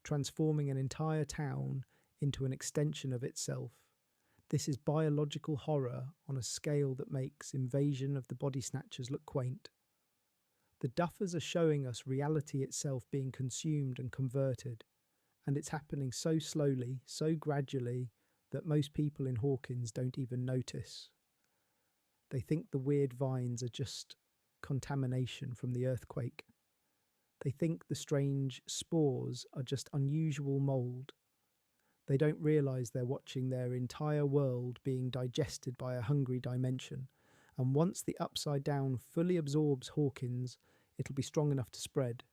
transforming an entire town into an extension of itself. This is biological horror on a scale that makes Invasion of the Body Snatchers look quaint. The Duffers are showing us reality itself being consumed and converted, and it's happening so slowly, so gradually, that most people in Hawkins don't even notice. They think the weird vines are just contamination from the earthquake. They think the strange spores are just unusual mould. They don't realise they're watching their entire world being digested by a hungry dimension, and once the Upside Down fully absorbs Hawkins, it'll be strong enough to spread,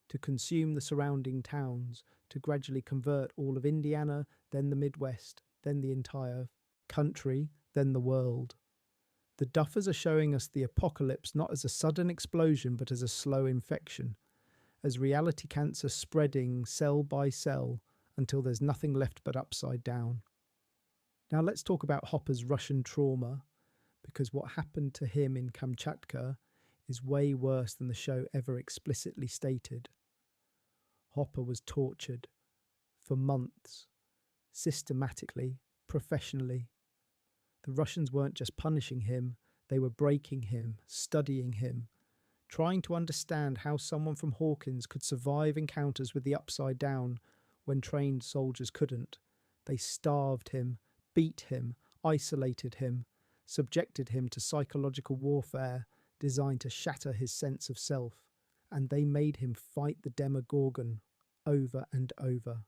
to consume the surrounding towns, to gradually convert all of Indiana, then the Midwest, then the entire country, then the world. The Duffers are showing us the apocalypse not as a sudden explosion but as a slow infection, as reality cancer spreading cell by cell until there's nothing left but Upside Down. Now let's talk about Hopper's Russian trauma, because what happened to him in Kamchatka is way worse than the show ever explicitly stated. Hopper was tortured for months, systematically, professionally. The Russians weren't just punishing him, They were breaking him, studying him, trying to understand how someone from Hawkins could survive encounters with the Upside Down when trained soldiers couldn't. They starved him, beat him, isolated him, subjected him to psychological warfare designed to shatter his sense of self, and they made him fight the Demogorgon over and over,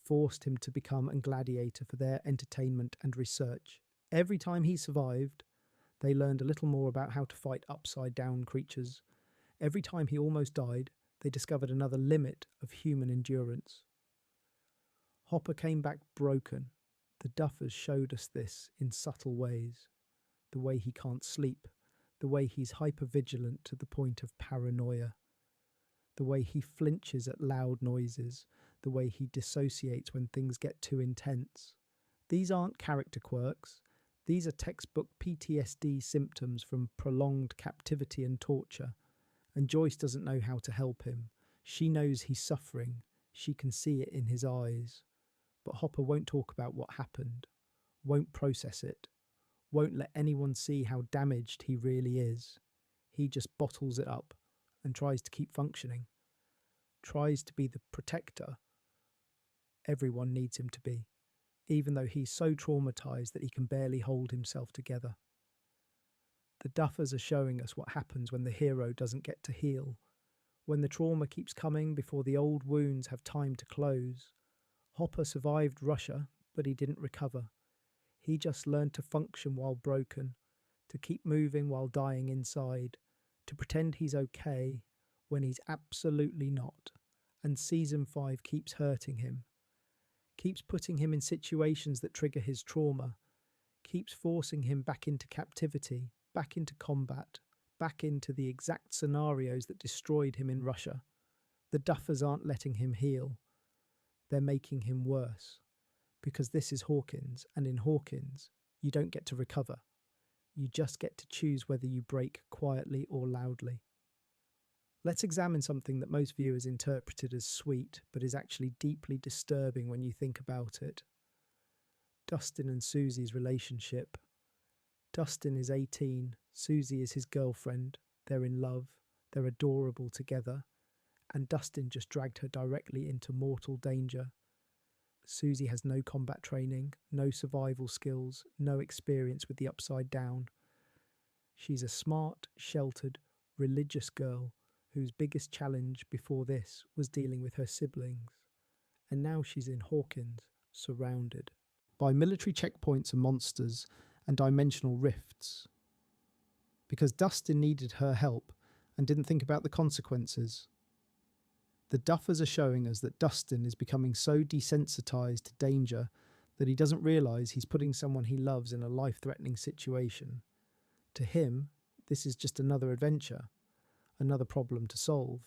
forced him to become a gladiator for their entertainment and research. Every time he survived, they learned a little more about how to fight upside-down creatures. Every time he almost died, they discovered another limit of human endurance. Hopper came back broken. The Duffers showed us this in subtle ways. The way he can't sleep, the way he's hypervigilant to the point of paranoia, the way he flinches at loud noises, the way he dissociates when things get too intense. These aren't character quirks. These are textbook PTSD symptoms from prolonged captivity and torture. And Joyce doesn't know how to help him. She knows he's suffering. She can see it in his eyes. But Hopper won't talk about what happened, won't process it, won't let anyone see how damaged he really is. He just bottles it up and tries to keep functioning, tries to be the protector everyone needs him to be, even though he's so traumatized that he can barely hold himself together. The Duffers are showing us what happens when the hero doesn't get to heal, when the trauma keeps coming before the old wounds have time to close. Hopper survived Russia, but he didn't recover. He just learned to function while broken, to keep moving while dying inside, to pretend he's okay when he's absolutely not. And Season 5 keeps hurting him, keeps putting him in situations that trigger his trauma, keeps forcing him back into captivity, back into combat, back into the exact scenarios that destroyed him in Russia. The Duffers aren't letting him heal. They're making him worse. Because this is Hawkins, and in Hawkins, you don't get to recover. You just get to choose whether you break quietly or loudly. Let's examine something that most viewers interpreted as sweet, but is actually deeply disturbing when you think about it. Dustin and Susie's relationship. Dustin is 18, Susie is his girlfriend, they're in love, they're adorable together, and Dustin just dragged her directly into mortal danger. Susie has no combat training, no survival skills, no experience with the Upside Down. She's a smart, sheltered, religious girl whose biggest challenge before this was dealing with her siblings. And now she's in Hawkins, surrounded by military checkpoints and monsters and dimensional rifts. Because Dustin needed her help and didn't think about the consequences. The Duffers are showing us that Dustin is becoming so desensitized to danger that he doesn't realize he's putting someone he loves in a life-threatening situation. To him, this is just another adventure, another problem to solve.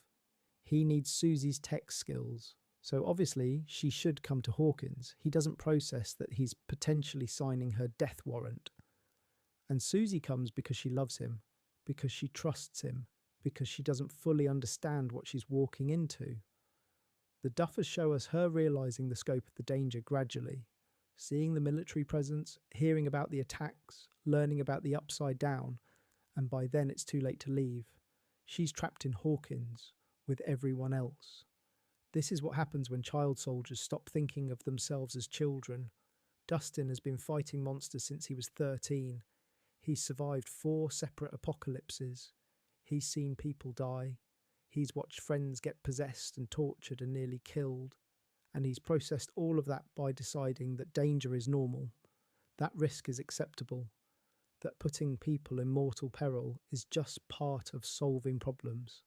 He needs Susie's tech skills, so obviously she should come to Hawkins. He doesn't process that he's potentially signing her death warrant. And Susie comes because she loves him, because she trusts him, because she doesn't fully understand what she's walking into. The Duffers show us her realising the scope of the danger gradually, seeing the military presence, hearing about the attacks, learning about the Upside Down, and by then it's too late to leave. She's trapped in Hawkins with everyone else. This is what happens when child soldiers stop thinking of themselves as children. Dustin has been fighting monsters since he was 13. He's survived 4 separate apocalypses. He's seen people die. He's watched friends get possessed and tortured and nearly killed. And he's processed all of that by deciding that danger is normal, that risk is acceptable, that putting people in mortal peril is just part of solving problems.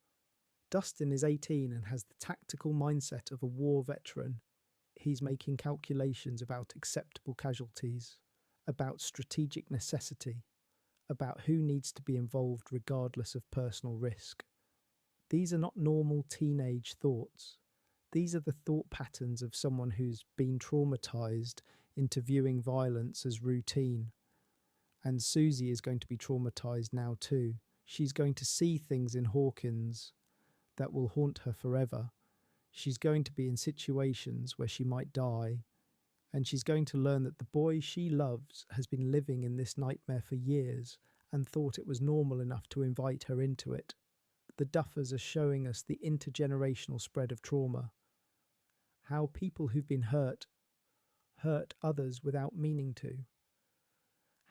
Dustin is 18 and has the tactical mindset of a war veteran. He's making calculations about acceptable casualties, about strategic necessity, about who needs to be involved regardless of personal risk. These are not normal teenage thoughts. These are the thought patterns of someone who's been traumatized into viewing violence as routine. And Susie is going to be traumatized now too. She's going to see things in Hawkins that will haunt her forever. She's going to be in situations where she might die, and she's going to learn that the boy she loves has been living in this nightmare for years, and thought it was normal enough to invite her into it. The Duffers are showing us the intergenerational spread of trauma, how people who've been hurt others without meaning to,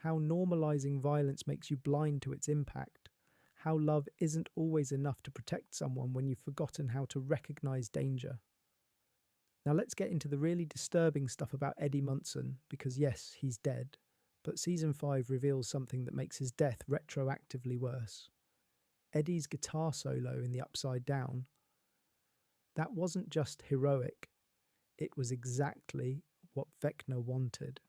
how normalizing violence makes you blind to its impact, how love isn't always enough to protect someone when you've forgotten how to recognize danger. Now let's get into the really disturbing stuff about Eddie Munson, because yes, he's dead, but season 5 reveals something that makes his death retroactively worse. Eddie's guitar solo in the Upside Down, that wasn't just heroic, it was exactly what Vecna wanted.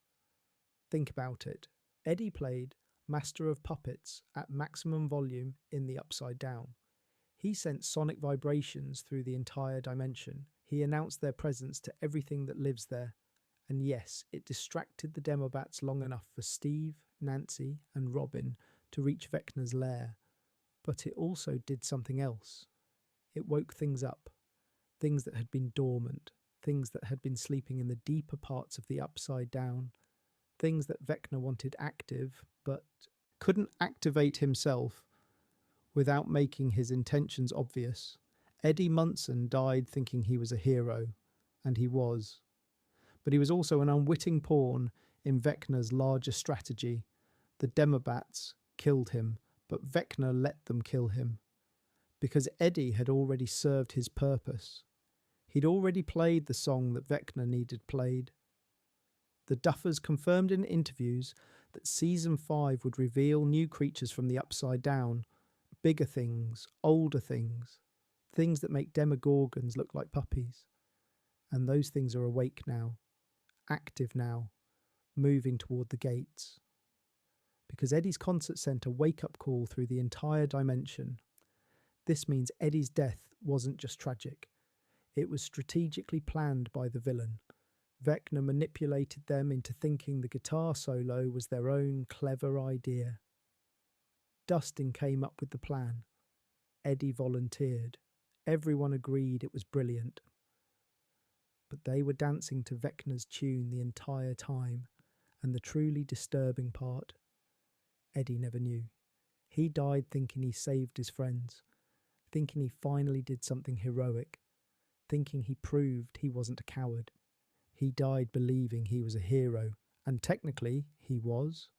Think about it. Eddie played Master of Puppets at maximum volume in the Upside Down. He sent sonic vibrations through the entire dimension. He announced their presence to everything that lives there. And yes, it distracted the Demobats long enough for Steve, Nancy, and Robin to reach Vecna's lair. But it also did something else. It woke things up. Things that had been dormant. Things that had been sleeping in the deeper parts of the Upside Down. Things that Vecna wanted active, but couldn't activate himself without making his intentions obvious. Eddie Munson died thinking he was a hero, and he was. But he was also an unwitting pawn in Vecna's larger strategy. The Demobats killed him, but Vecna let them kill him. Because Eddie had already served his purpose. He'd already played the song that Vecna needed played. The Duffers confirmed in interviews that Season 5 would reveal new creatures from the Upside Down, bigger things, older things, things that make Demogorgons look like puppies. And those things are awake now, active now, moving toward the gates. Because Eddie's concert sent a wake-up call through the entire dimension. This means Eddie's death wasn't just tragic. It was strategically planned by the villain. Vecna manipulated them into thinking the guitar solo was their own clever idea. Dustin came up with the plan. Eddie volunteered. Everyone agreed it was brilliant. But they were dancing to Vecna's tune the entire time, and the truly disturbing part, Eddie never knew. He died thinking he saved his friends, thinking he finally did something heroic, thinking he proved he wasn't a coward. He died believing he was a hero, and technically he was,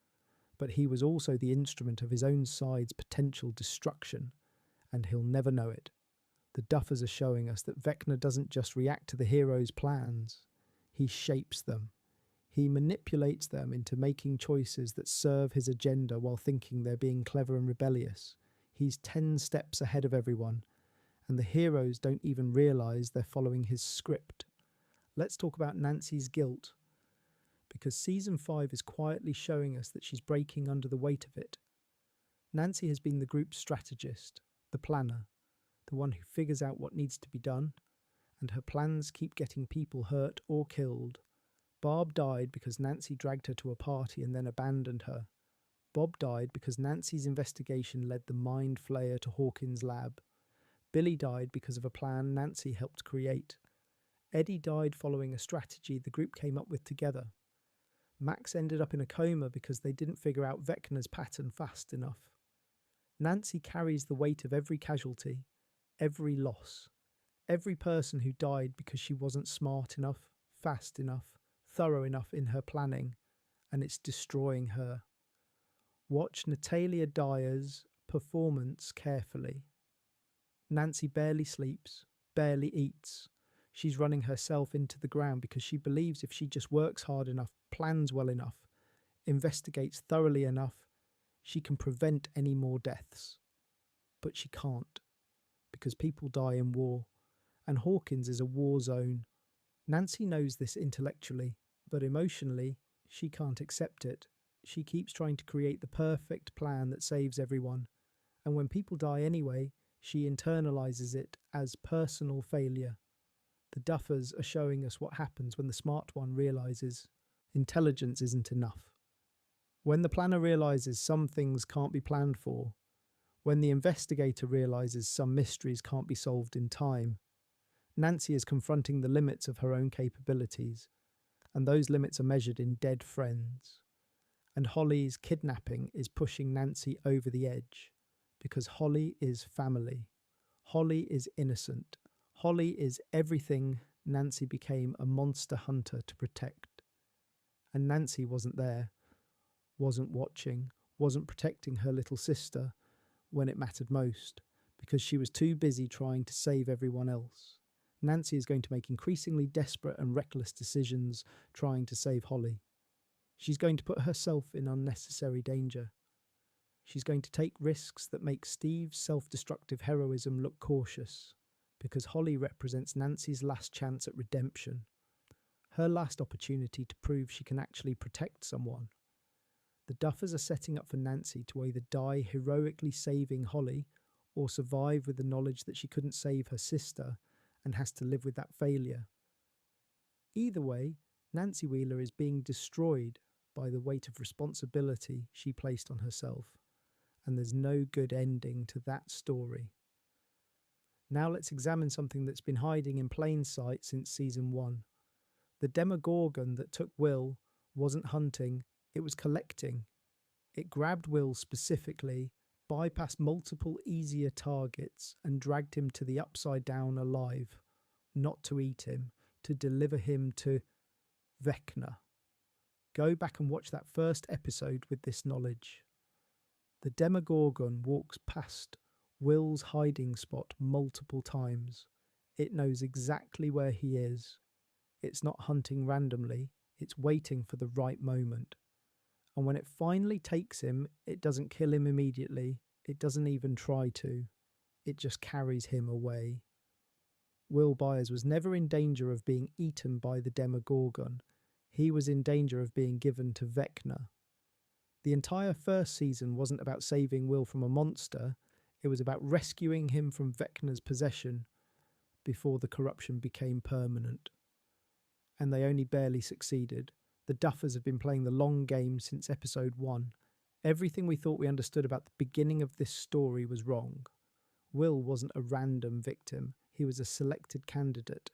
but he was also the instrument of his own side's potential destruction, and he'll never know it. The Duffers are showing us that Vecna doesn't just react to the hero's plans, he shapes them. He manipulates them into making choices that serve his agenda while thinking they're being clever and rebellious. He's 10 steps ahead of everyone, and the heroes don't even realise they're following his script. Let's talk about Nancy's guilt, because Season 5 is quietly showing us that she's breaking under the weight of it. Nancy has been the group's strategist, the planner, the one who figures out what needs to be done, and her plans keep getting people hurt or killed. Barb died because Nancy dragged her to a party and then abandoned her. Bob died because Nancy's investigation led the Mind Flayer to Hawkins' lab. Billy died because of a plan Nancy helped create. Eddie died following a strategy the group came up with together. Max ended up in a coma because they didn't figure out Vecna's pattern fast enough. Nancy carries the weight of every casualty, every loss, every person who died because she wasn't smart enough, fast enough, thorough enough in her planning, and it's destroying her. Watch Natalia Dyer's performance carefully. Nancy barely sleeps, barely eats. She's running herself into the ground because she believes if she just works hard enough, plans well enough, investigates thoroughly enough, she can prevent any more deaths. But she can't, because people die in war, and Hawkins is a war zone. Nancy knows this intellectually, but emotionally, she can't accept it. She keeps trying to create the perfect plan that saves everyone, and when people die anyway, she internalizes it as personal failure. The Duffers are showing us what happens when the smart one realizes intelligence isn't enough. When the planner realizes some things can't be planned for, when the investigator realizes some mysteries can't be solved in time, Nancy is confronting the limits of her own capabilities, and those limits are measured in dead friends. And Holly's kidnapping is pushing Nancy over the edge because Holly is family. Holly is innocent. Holly is everything Nancy became a monster hunter to protect. And Nancy wasn't there, wasn't watching, wasn't protecting her little sister when it mattered most, because she was too busy trying to save everyone else. Nancy is going to make increasingly desperate and reckless decisions trying to save Holly. She's going to put herself in unnecessary danger. She's going to take risks that make Steve's self-destructive heroism look cautious, because Holly represents Nancy's last chance at redemption, her last opportunity to prove she can actually protect someone. The Duffers are setting up for Nancy to either die heroically saving Holly or survive with the knowledge that she couldn't save her sister and has to live with that failure. Either way, Nancy Wheeler is being destroyed by the weight of responsibility she placed on herself, and there's no good ending to that story. Now let's examine something that's been hiding in plain sight since season 1. The Demogorgon that took Will wasn't hunting, it was collecting. It grabbed Will specifically, bypassed multiple easier targets, and dragged him to the Upside Down alive, not to eat him, to deliver him to Vecna. Go back and watch that first episode with this knowledge. The Demogorgon walks past Will's hiding spot multiple times. It knows exactly where he is. It's not hunting randomly, it's waiting for the right moment. And when it finally takes him, it doesn't kill him immediately, it doesn't even try to. It just carries him away. Will Byers was never in danger of being eaten by the Demogorgon. He was in danger of being given to Vecna. The entire first season wasn't about saving Will from a monster, it was about rescuing him from Vecna's possession before the corruption became permanent. And they only barely succeeded. The Duffers have been playing the long game since episode 1. Everything we thought we understood about the beginning of this story was wrong. Will wasn't a random victim, he was a selected candidate.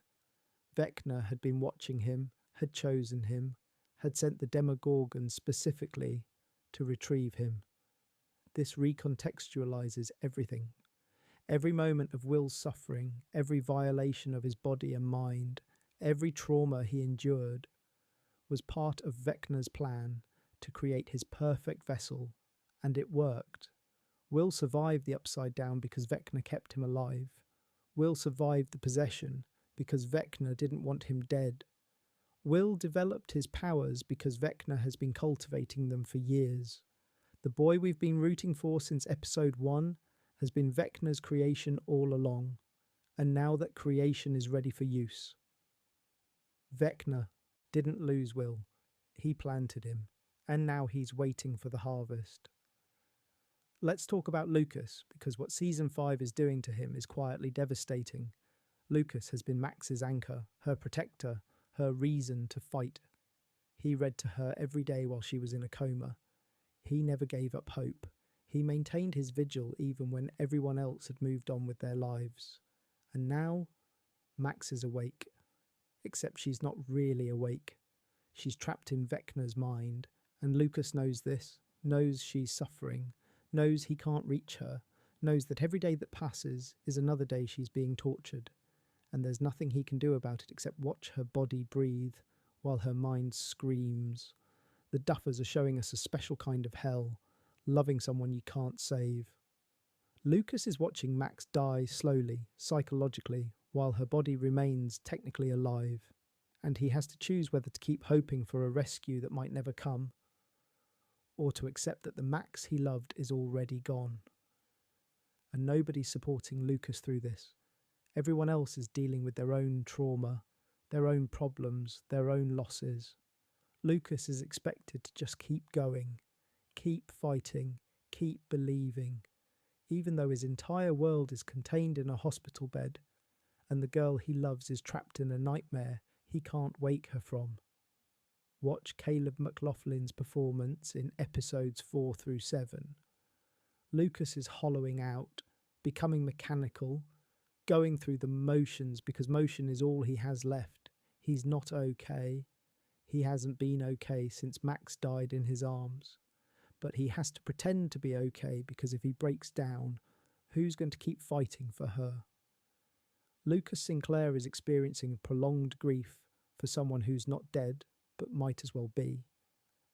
Vecna had been watching him, had chosen him, had sent the Demogorgon specifically to retrieve him. This recontextualizes everything. Every moment of Will's suffering, every violation of his body and mind, every trauma he endured was part of Vecna's plan to create his perfect vessel, and it worked. Will survived the Upside Down because Vecna kept him alive. Will survived the possession because Vecna didn't want him dead. Will developed his powers because Vecna has been cultivating them for years. The boy we've been rooting for since episode 1 has been Vecna's creation all along, and now that creation is ready for use. Vecna didn't lose Will, he planted him, and now he's waiting for the harvest. Let's talk about Lucas, because what season 5 is doing to him is quietly devastating. Lucas has been Max's anchor, her protector, her reason to fight. He read to her every day while she was in a coma. He never gave up hope. He maintained his vigil even when everyone else had moved on with their lives. And now, Max is awake. Except she's not really awake. She's trapped in Vecna's mind, and Lucas knows this, knows she's suffering, knows he can't reach her, knows that every day that passes is another day she's being tortured, and there's nothing he can do about it except watch her body breathe while her mind screams. The Duffers are showing us a special kind of hell, loving someone you can't save. Lucas is watching Max die slowly, psychologically, while her body remains technically alive, and he has to choose whether to keep hoping for a rescue that might never come, or to accept that the Max he loved is already gone. And nobody's supporting Lucas through this. Everyone else is dealing with their own trauma, their own problems, their own losses. Lucas is expected to just keep going, keep fighting, keep believing, even though his entire world is contained in a hospital bed, and the girl he loves is trapped in a nightmare he can't wake her from. Watch Caleb McLaughlin's performance in episodes 4 through 7. Lucas is hollowing out, becoming mechanical, going through the motions because motion is all he has left. He's not okay. He hasn't been okay since Max died in his arms, but he has to pretend to be okay because if he breaks down, who's going to keep fighting for her? Lucas Sinclair is experiencing prolonged grief for someone who's not dead, but might as well be.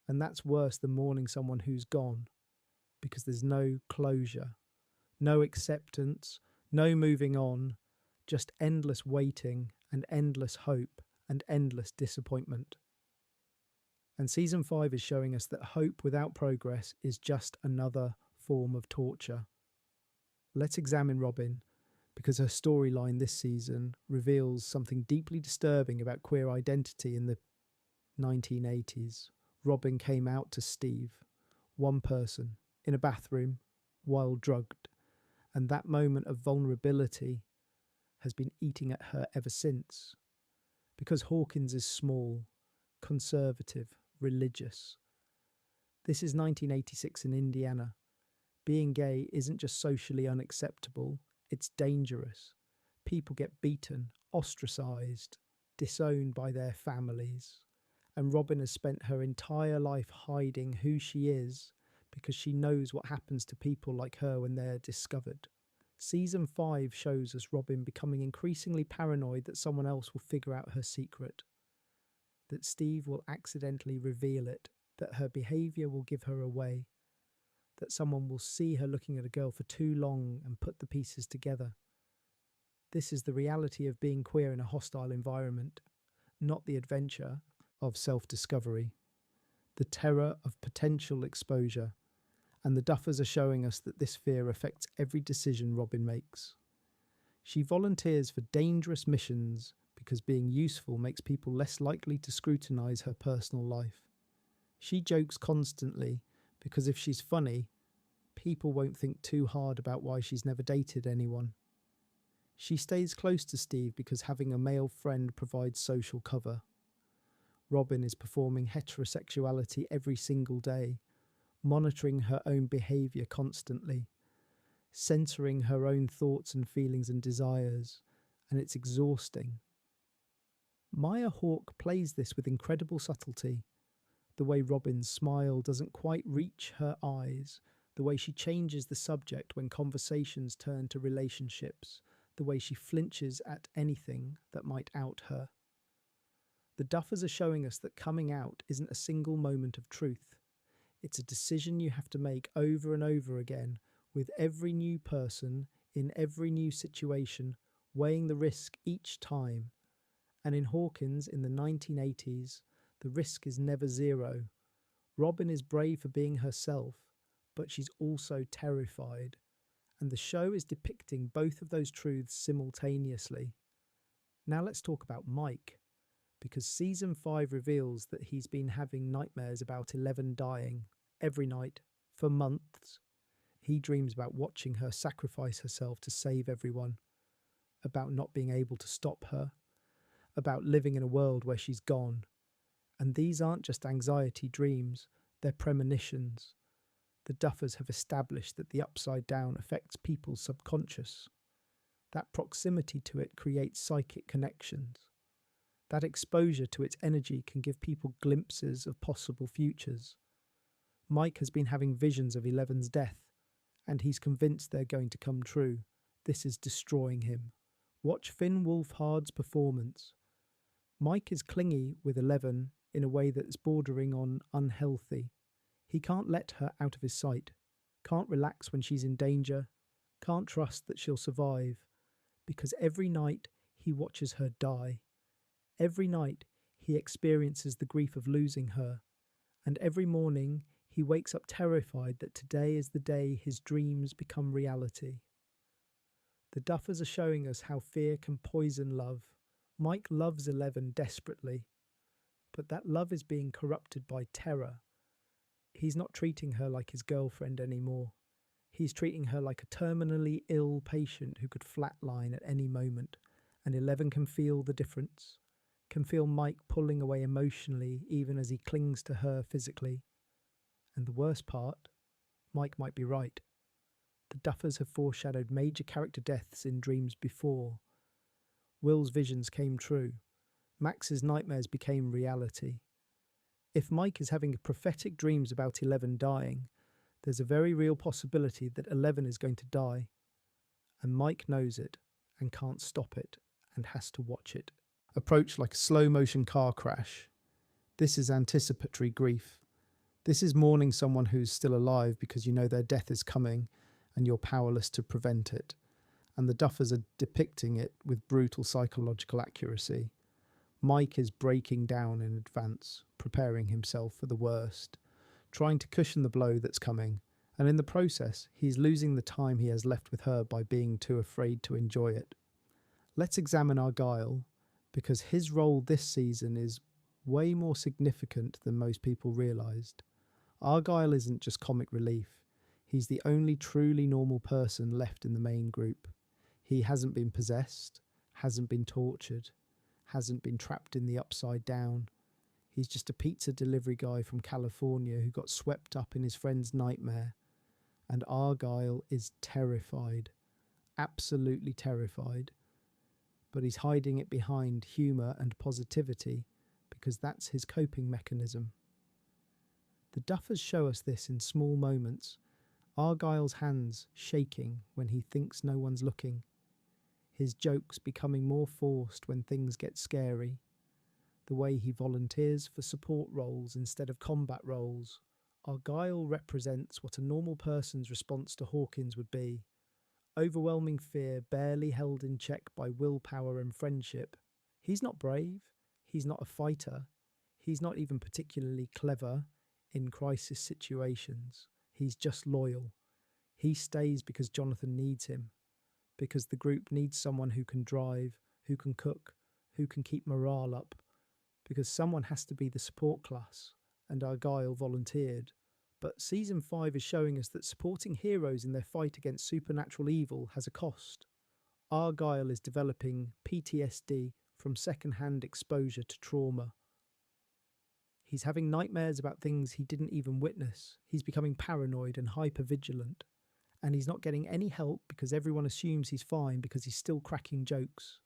And that's worse than mourning someone who's gone, because there's no closure, no acceptance, no moving on, just endless waiting and endless hope and endless disappointment. And season 5 is showing us that hope without progress is just another form of torture. Let's examine Robin, because her storyline this season reveals something deeply disturbing about queer identity in the 1980s. Robin came out to Steve, one person, in a bathroom, while drugged, and that moment of vulnerability has been eating at her ever since. Because Hawkins is small, conservative, religious. This is 1986 in Indiana. Being gay isn't just socially unacceptable, it's dangerous. People get beaten, ostracised, disowned by their families. And Robin has spent her entire life hiding who she is because she knows what happens to people like her when they're discovered. Season 5 shows us Robin becoming increasingly paranoid that someone else will figure out her secret, that Steve will accidentally reveal it, that her behaviour will give her away, that someone will see her looking at a girl for too long and put the pieces together. This is the reality of being queer in a hostile environment, not the adventure of self-discovery, the terror of potential exposure, and the Duffers are showing us that this fear affects every decision Robin makes. She volunteers for dangerous missions because being useful makes people less likely to scrutinise her personal life. She jokes constantly because if she's funny, people won't think too hard about why she's never dated anyone. She stays close to Steve because having a male friend provides social cover. Robin is performing heterosexuality every single day, monitoring her own behaviour constantly, censoring her own thoughts and feelings and desires, and it's exhausting. Maya Hawke plays this with incredible subtlety. The way Robin's smile doesn't quite reach her eyes, the way she changes the subject when conversations turn to relationships, the way she flinches at anything that might out her. The Duffers are showing us that coming out isn't a single moment of truth. It's a decision you have to make over and over again, with every new person, in every new situation, weighing the risk each time. And in Hawkins in the 1980s, the risk is never zero. Robin is brave for being herself, but she's also terrified. And the show is depicting both of those truths simultaneously. Now let's talk about Mike, because season 5 reveals that he's been having nightmares about Eleven dying every night for months. He dreams about watching her sacrifice herself to save everyone, about not being able to stop her, about living in a world where she's gone. And these aren't just anxiety dreams, they're premonitions. The Duffers have established that the upside down affects people's subconscious. That proximity to it creates psychic connections. That exposure to its energy can give people glimpses of possible futures. Mike has been having visions of Eleven's death, and he's convinced they're going to come true. This is destroying him. Watch Finn Wolfhard's performance. Mike is clingy with Eleven in a way that's bordering on unhealthy. He can't let her out of his sight, can't relax when she's in danger, can't trust that she'll survive, because every night he watches her die. Every night he experiences the grief of losing her, and every morning he wakes up terrified that today is the day his dreams become reality. The Duffers are showing us how fear can poison love. Mike loves Eleven desperately, but that love is being corrupted by terror. He's not treating her like his girlfriend anymore. He's treating her like a terminally ill patient who could flatline at any moment, and Eleven can feel the difference, can feel Mike pulling away emotionally even as he clings to her physically. And the worst part, Mike might be right. The Duffers have foreshadowed major character deaths in dreams before. Will's visions came true. Max's nightmares became reality. If Mike is having prophetic dreams about 11 dying, there's a very real possibility that 11 is going to die, and Mike knows it and can't stop it and has to watch it. Approach like a slow-motion car crash. This is anticipatory grief. This is mourning someone who's still alive because you know their death is coming and you're powerless to prevent it. And the Duffers are depicting it with brutal psychological accuracy. Mike is breaking down in advance, preparing himself for the worst, trying to cushion the blow that's coming, and in the process, he's losing the time he has left with her by being too afraid to enjoy it. Let's examine Argyle, because his role this season is way more significant than most people realised. Argyle isn't just comic relief. He's the only truly normal person left in the main group. He hasn't been possessed, hasn't been tortured, hasn't been trapped in the upside down. He's just a pizza delivery guy from California who got swept up in his friend's nightmare. And Argyle is terrified, absolutely terrified. But he's hiding it behind humour and positivity because that's his coping mechanism. The Duffers show us this in small moments. Argyle's hands shaking when he thinks no one's looking. His jokes becoming more forced when things get scary. The way he volunteers for support roles instead of combat roles. Argyle represents what a normal person's response to Hawkins would be. Overwhelming fear barely held in check by willpower and friendship. He's not brave. He's not a fighter. He's not even particularly clever in crisis situations. He's just loyal. He stays because Jonathan needs him. Because the group needs someone who can drive, who can cook, who can keep morale up. Because someone has to be the support class, and Argyle volunteered. But Season 5 is showing us that supporting heroes in their fight against supernatural evil has a cost. Argyle is developing PTSD from second-hand exposure to trauma. He's having nightmares about things he didn't even witness. He's becoming paranoid and hyper-vigilant. And he's not getting any help because everyone assumes he's fine because he's still cracking jokes.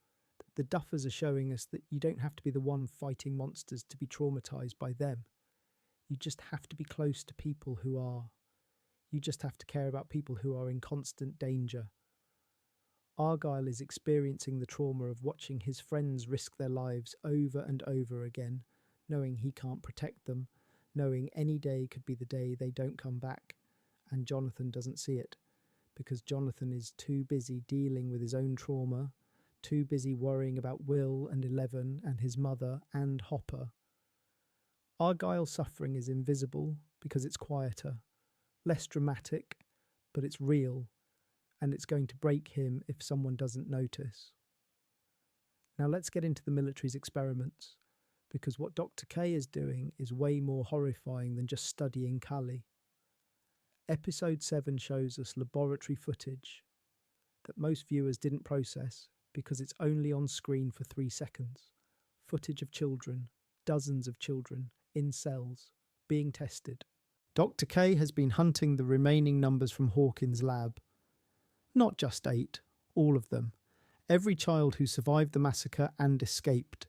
The Duffers are showing us that you don't have to be the one fighting monsters to be traumatised by them. You just have to be close to people who are. You just have to care about people who are in constant danger. Argyle is experiencing the trauma of watching his friends risk their lives over and over again, knowing he can't protect them, knowing any day could be the day they don't come back, and Jonathan doesn't see it, because Jonathan is too busy dealing with his own trauma, too busy worrying about Will and Eleven and his mother and Hopper. Argyle's suffering is invisible because it's quieter, less dramatic, but it's real, and it's going to break him if someone doesn't notice. Now let's get into the military's experiments, because what Dr. K is doing is way more horrifying than just studying Kali. Episode 7 shows us laboratory footage that most viewers didn't process because it's only on screen for 3 seconds. Footage of children, dozens of children, in cells, being tested. Dr. K has been hunting the remaining numbers from Hawkins' lab. Not just 8, all of them. Every child who survived the massacre and escaped.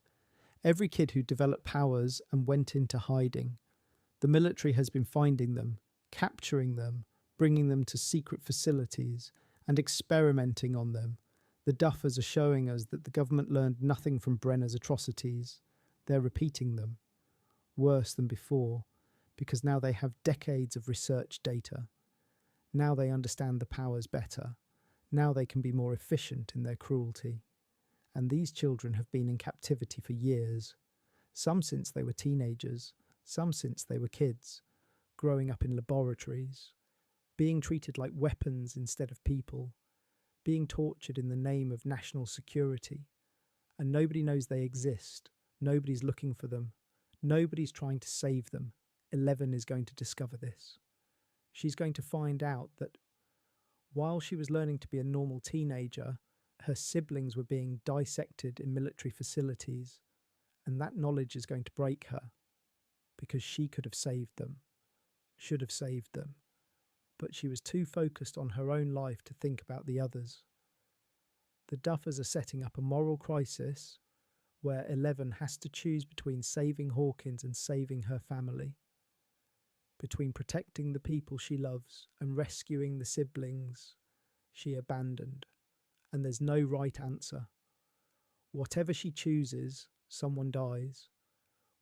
Every kid who developed powers and went into hiding. The military has been finding them, capturing them, bringing them to secret facilities, and experimenting on them. The Duffers are showing us that the government learned nothing from Brenner's atrocities. They're repeating them. Worse than before, because now they have decades of research data. Now they understand the powers better. Now they can be more efficient in their cruelty. And these children have been in captivity for years. Some since they were teenagers, some since they were kids, growing up in laboratories, being treated like weapons instead of people, being tortured in the name of national security. And nobody knows they exist. Nobody's looking for them. Nobody's trying to save them. 11 is going to discover this. She's going to find out that while she was learning to be a normal teenager, her siblings were being dissected in military facilities, and that knowledge is going to break her, because she could have saved them, should have saved them, but she was too focused on her own life to think about the others. The Duffers are setting up a moral crisis where 11 has to choose between saving Hawkins and saving her family, between protecting the people she loves and rescuing the siblings she abandoned. And there's no right answer. Whatever she chooses, someone dies.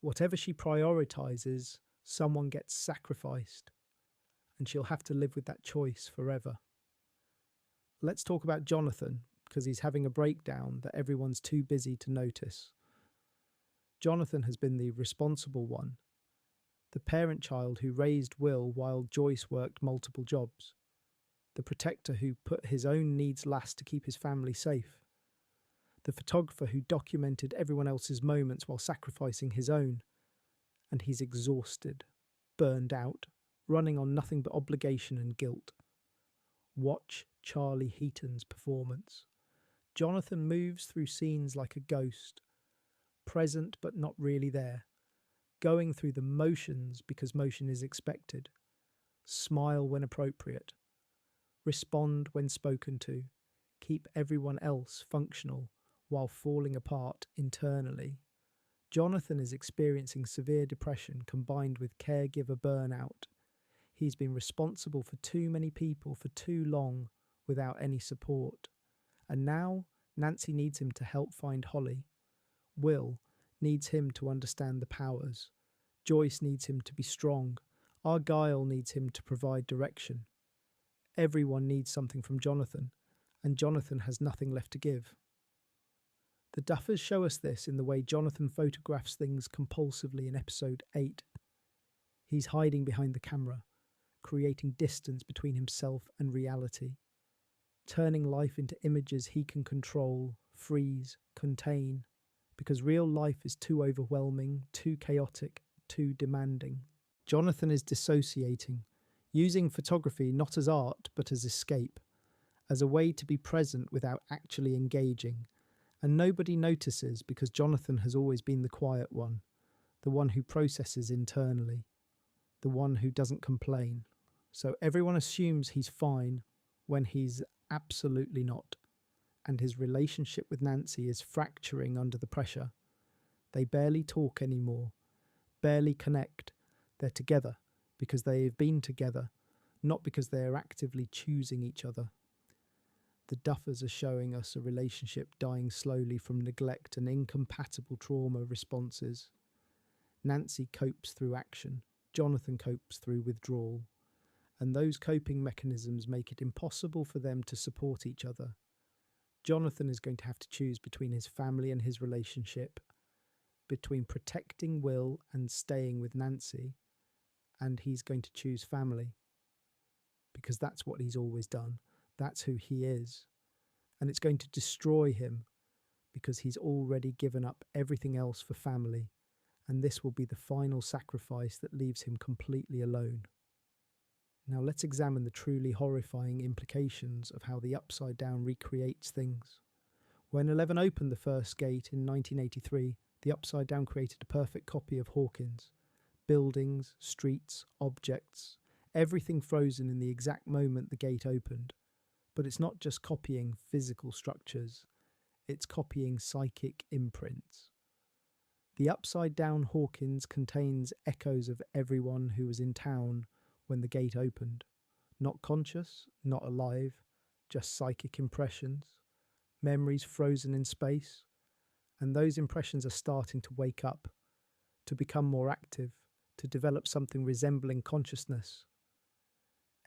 Whatever she prioritizes, someone gets sacrificed. And she'll have to live with that choice forever. Let's talk about Jonathan, because he's having a breakdown that everyone's too busy to notice. Jonathan has been the responsible one, the parent child who raised Will while Joyce worked multiple jobs, the protector who put his own needs last to keep his family safe, the photographer who documented everyone else's moments while sacrificing his own. And he's exhausted, burned out, running on nothing but obligation and guilt. Watch Charlie Heaton's performance. Jonathan moves through scenes like a ghost, present but not really there, going through the motions because motion is expected, smile when appropriate, respond when spoken to, keep everyone else functional while falling apart internally. Jonathan is experiencing severe depression combined with caregiver burnout. He's been responsible for too many people for too long without any support. And now Nancy needs him to help find Holly. Will needs him to understand the powers. Joyce needs him to be strong. Argyle needs him to provide direction. Everyone needs something from Jonathan, and Jonathan has nothing left to give. The Duffers show us this in the way Jonathan photographs things compulsively in episode 8. He's hiding behind the camera, creating distance between himself and reality, turning life into images he can control, freeze, contain, because real life is too overwhelming, too chaotic, too demanding. Jonathan is dissociating, using photography not as art but as escape, as a way to be present without actually engaging. And nobody notices because Jonathan has always been the quiet one, the one who processes internally, the one who doesn't complain. So everyone assumes he's fine when he's absolutely not. And his relationship with Nancy is fracturing under the pressure. They barely talk anymore, barely connect. They're together because they have been together, not because they are actively choosing each other. The Duffers are showing us a relationship dying slowly from neglect and incompatible trauma responses. Nancy copes through action, Jonathan copes through withdrawal, and those coping mechanisms make it impossible for them to support each other. Jonathan is going to have to choose between his family and his relationship, between protecting Will and staying with Nancy, and he's going to choose family, because that's what he's always done. That's who he is. And it's going to destroy him because he's already given up everything else for family. And this will be the final sacrifice that leaves him completely alone. Now let's examine the truly horrifying implications of how the Upside Down recreates things. When 11 opened the first gate in 1983, the Upside Down created a perfect copy of Hawkins. Buildings, streets, objects, everything frozen in the exact moment the gate opened. But it's not just copying physical structures, it's copying psychic imprints. The Upside Down Hawkins contains echoes of everyone who was in town when the gate opened. Not conscious, not alive, just psychic impressions, memories frozen in space. And those impressions are starting to wake up, to become more active, to develop something resembling consciousness.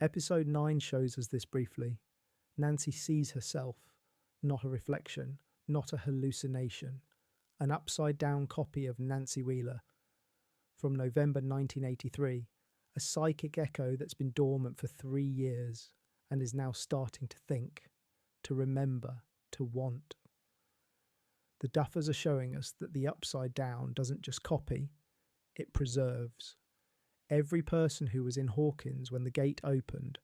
Episode 9 shows us this briefly. Nancy sees herself, not a reflection, not a hallucination, an upside-down copy of Nancy Wheeler from November 1983, a psychic echo that's been dormant for 3 years and is now starting to think, to remember, to want. The Duffers are showing us that the Upside Down doesn't just copy, it preserves. Every person who was in Hawkins when the gate opened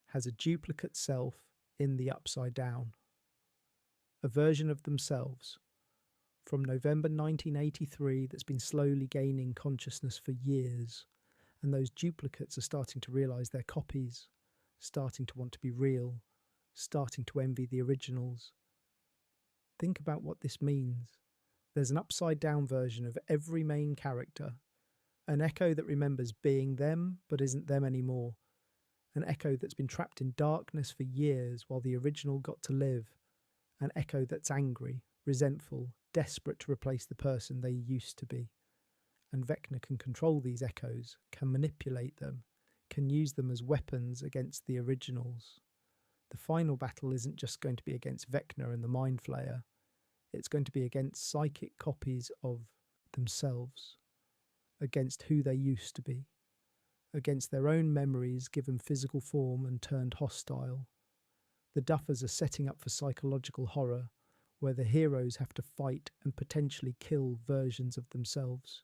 has a duplicate self in the Upside Down, a version of themselves from November 1983 that's been slowly gaining consciousness for years, and those duplicates are starting to realise they're copies, starting to want to be real, starting to envy the originals. Think about what this means. There's an upside-down version of every main character, an echo that remembers being them but isn't them anymore, an echo that's been trapped in darkness for years while the original got to live, an echo that's angry, resentful, desperate to replace the person they used to be. And Vecna can control these echoes, can manipulate them, can use them as weapons against the originals. The final battle isn't just going to be against Vecna and the Mind Flayer, it's going to be against psychic copies of themselves, against who they used to be, against their own memories given physical form and turned hostile. The Duffers are setting up for psychological horror, where the heroes have to fight and potentially kill versions of themselves,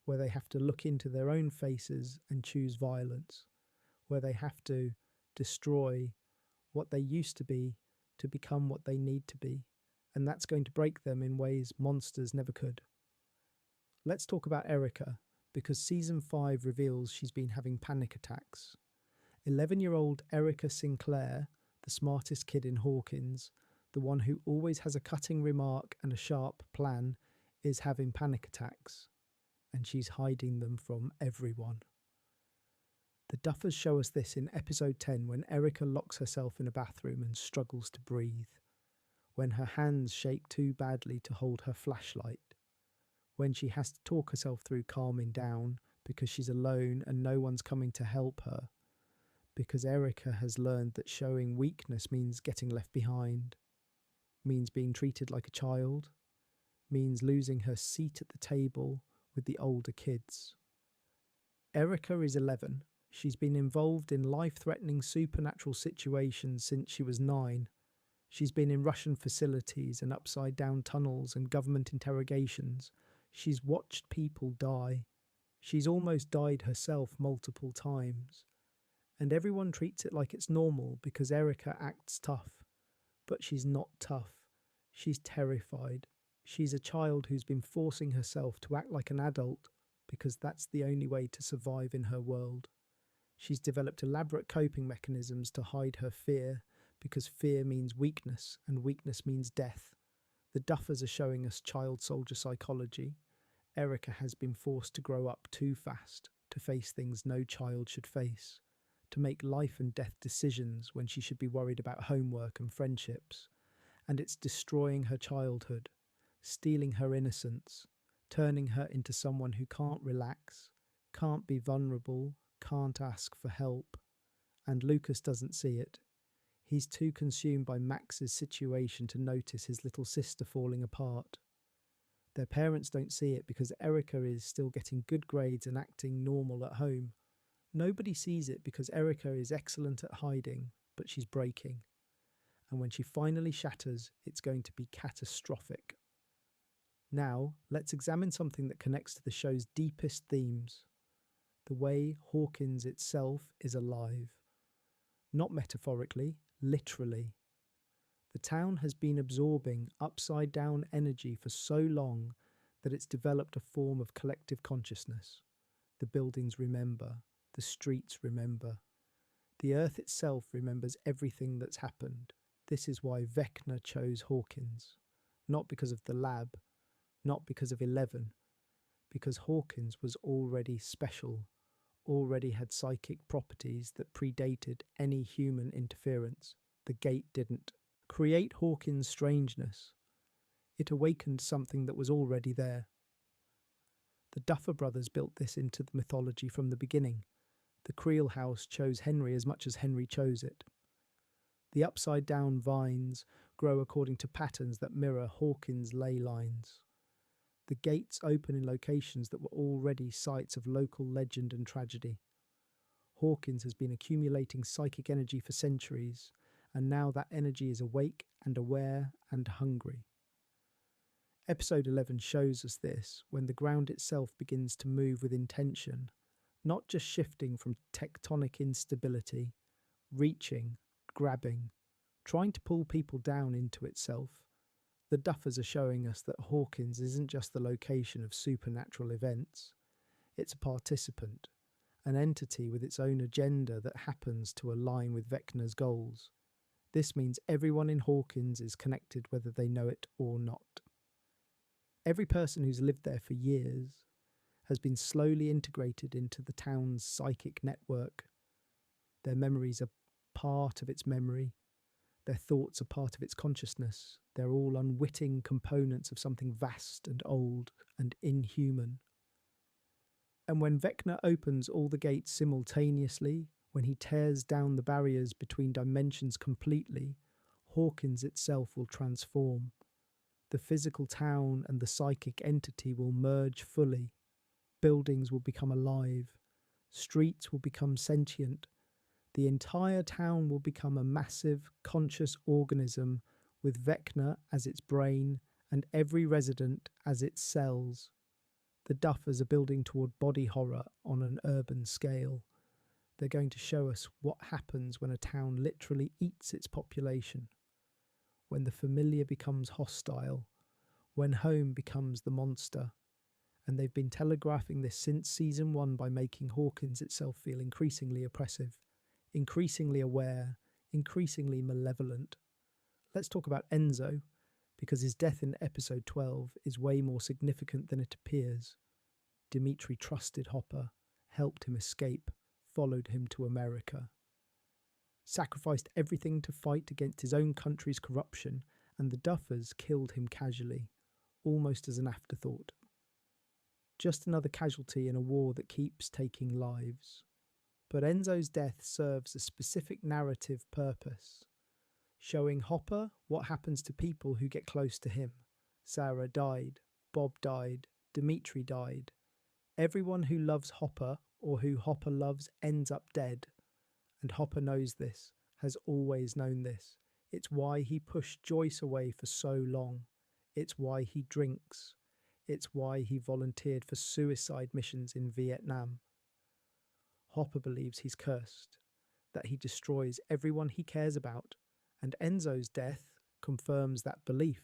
where they have to look into their own faces and choose violence, where they have to destroy what they used to be to become what they need to be, and that's going to break them in ways monsters never could. Let's talk about Erica, because Season 5 reveals she's been having panic attacks. 11-year-old Erica Sinclair, the smartest kid in Hawkins, the one who always has a cutting remark and a sharp plan, is having panic attacks, and she's hiding them from everyone. The Duffers show us this in episode 10 when Erica locks herself in a bathroom and struggles to breathe, when her hands shake too badly to hold her flashlight, when she has to talk herself through calming down because she's alone and no one's coming to help her, because Erica has learned that showing weakness means getting left behind, means being treated like a child, means losing her seat at the table with the older kids. Erica is 11. She's been involved in life-threatening supernatural situations since she was 9. She's been in Russian facilities and upside-down tunnels and government interrogations. She's watched people die. She's almost died herself multiple times. And everyone treats it like it's normal because Erica acts tough. But she's not tough. She's terrified. She's a child who's been forcing herself to act like an adult because that's the only way to survive in her world. She's developed elaborate coping mechanisms to hide her fear because fear means weakness and weakness means death. The Duffers are showing us child soldier psychology. Erica has been forced to grow up too fast, to face things no child should face, to make life and death decisions when she should be worried about homework and friendships. And it's destroying her childhood, stealing her innocence, turning her into someone who can't relax, can't be vulnerable, can't ask for help. And Lucas doesn't see it. He's too consumed by Max's situation to notice his little sister falling apart. Their parents don't see it because Erica is still getting good grades and acting normal at home. Nobody sees it because Erica is excellent at hiding, but she's breaking. And when she finally shatters, it's going to be catastrophic. Now, let's examine something that connects to the show's deepest themes. The way Hawkins itself is alive. Not metaphorically, literally. The town has been absorbing upside-down energy for so long that it's developed a form of collective consciousness. The buildings remember. The streets remember. The earth itself remembers everything that's happened. This is why Vecna chose Hawkins. Not because of the lab, not because of 11, because Hawkins was already special, already had psychic properties that predated any human interference. The gate didn't create Hawkins' strangeness. It awakened something that was already there. The Duffer brothers built this into the mythology from the beginning. The Creel house chose Henry as much as Henry chose it. The upside-down vines grow according to patterns that mirror Hawkins' ley lines. The gates open in locations that were already sites of local legend and tragedy. Hawkins has been accumulating psychic energy for centuries, and now that energy is awake and aware and hungry. Episode 11 shows us this when the ground itself begins to move with intention, not just shifting from tectonic instability, reaching, grabbing, trying to pull people down into itself. The Duffers are showing us that Hawkins isn't just the location of supernatural events. It's a participant, an entity with its own agenda that happens to align with Vecna's goals. This means everyone in Hawkins is connected whether they know it or not. Every person who's lived there for years has been slowly integrated into the town's psychic network. Their memories are part of its memory. Their thoughts are part of its consciousness. They're all unwitting components of something vast and old and inhuman. And when Vecna opens all the gates simultaneously, when he tears down the barriers between dimensions completely, Hawkins itself will transform. The physical town and the psychic entity will merge fully. Buildings will become alive. Streets will become sentient. The entire town will become a massive, conscious organism with Vecna as its brain and every resident as its cells. The Duffers are building toward body horror on an urban scale. They're going to show us what happens when a town literally eats its population, when the familiar becomes hostile, when home becomes the monster. And they've been telegraphing this since season 1 by making Hawkins itself feel increasingly oppressive, increasingly aware, increasingly malevolent. Let's talk about Enzo, because his death in episode 12 is way more significant than it appears. Dimitri trusted Hopper, helped him escape, followed him to America, sacrificed everything to fight against his own country's corruption, and the Duffers killed him casually, almost as an afterthought. Just another casualty in a war that keeps taking lives. But Enzo's death serves a specific narrative purpose, showing Hopper what happens to people who get close to him. Sarah died, Bob died, Dimitri died. Everyone who loves Hopper or who Hopper loves ends up dead. And Hopper knows this, has always known this. It's why he pushed Joyce away for so long. It's why he drinks. It's why he volunteered for suicide missions in Vietnam. Hopper believes he's cursed, that he destroys everyone he cares about, and Enzo's death confirms that belief.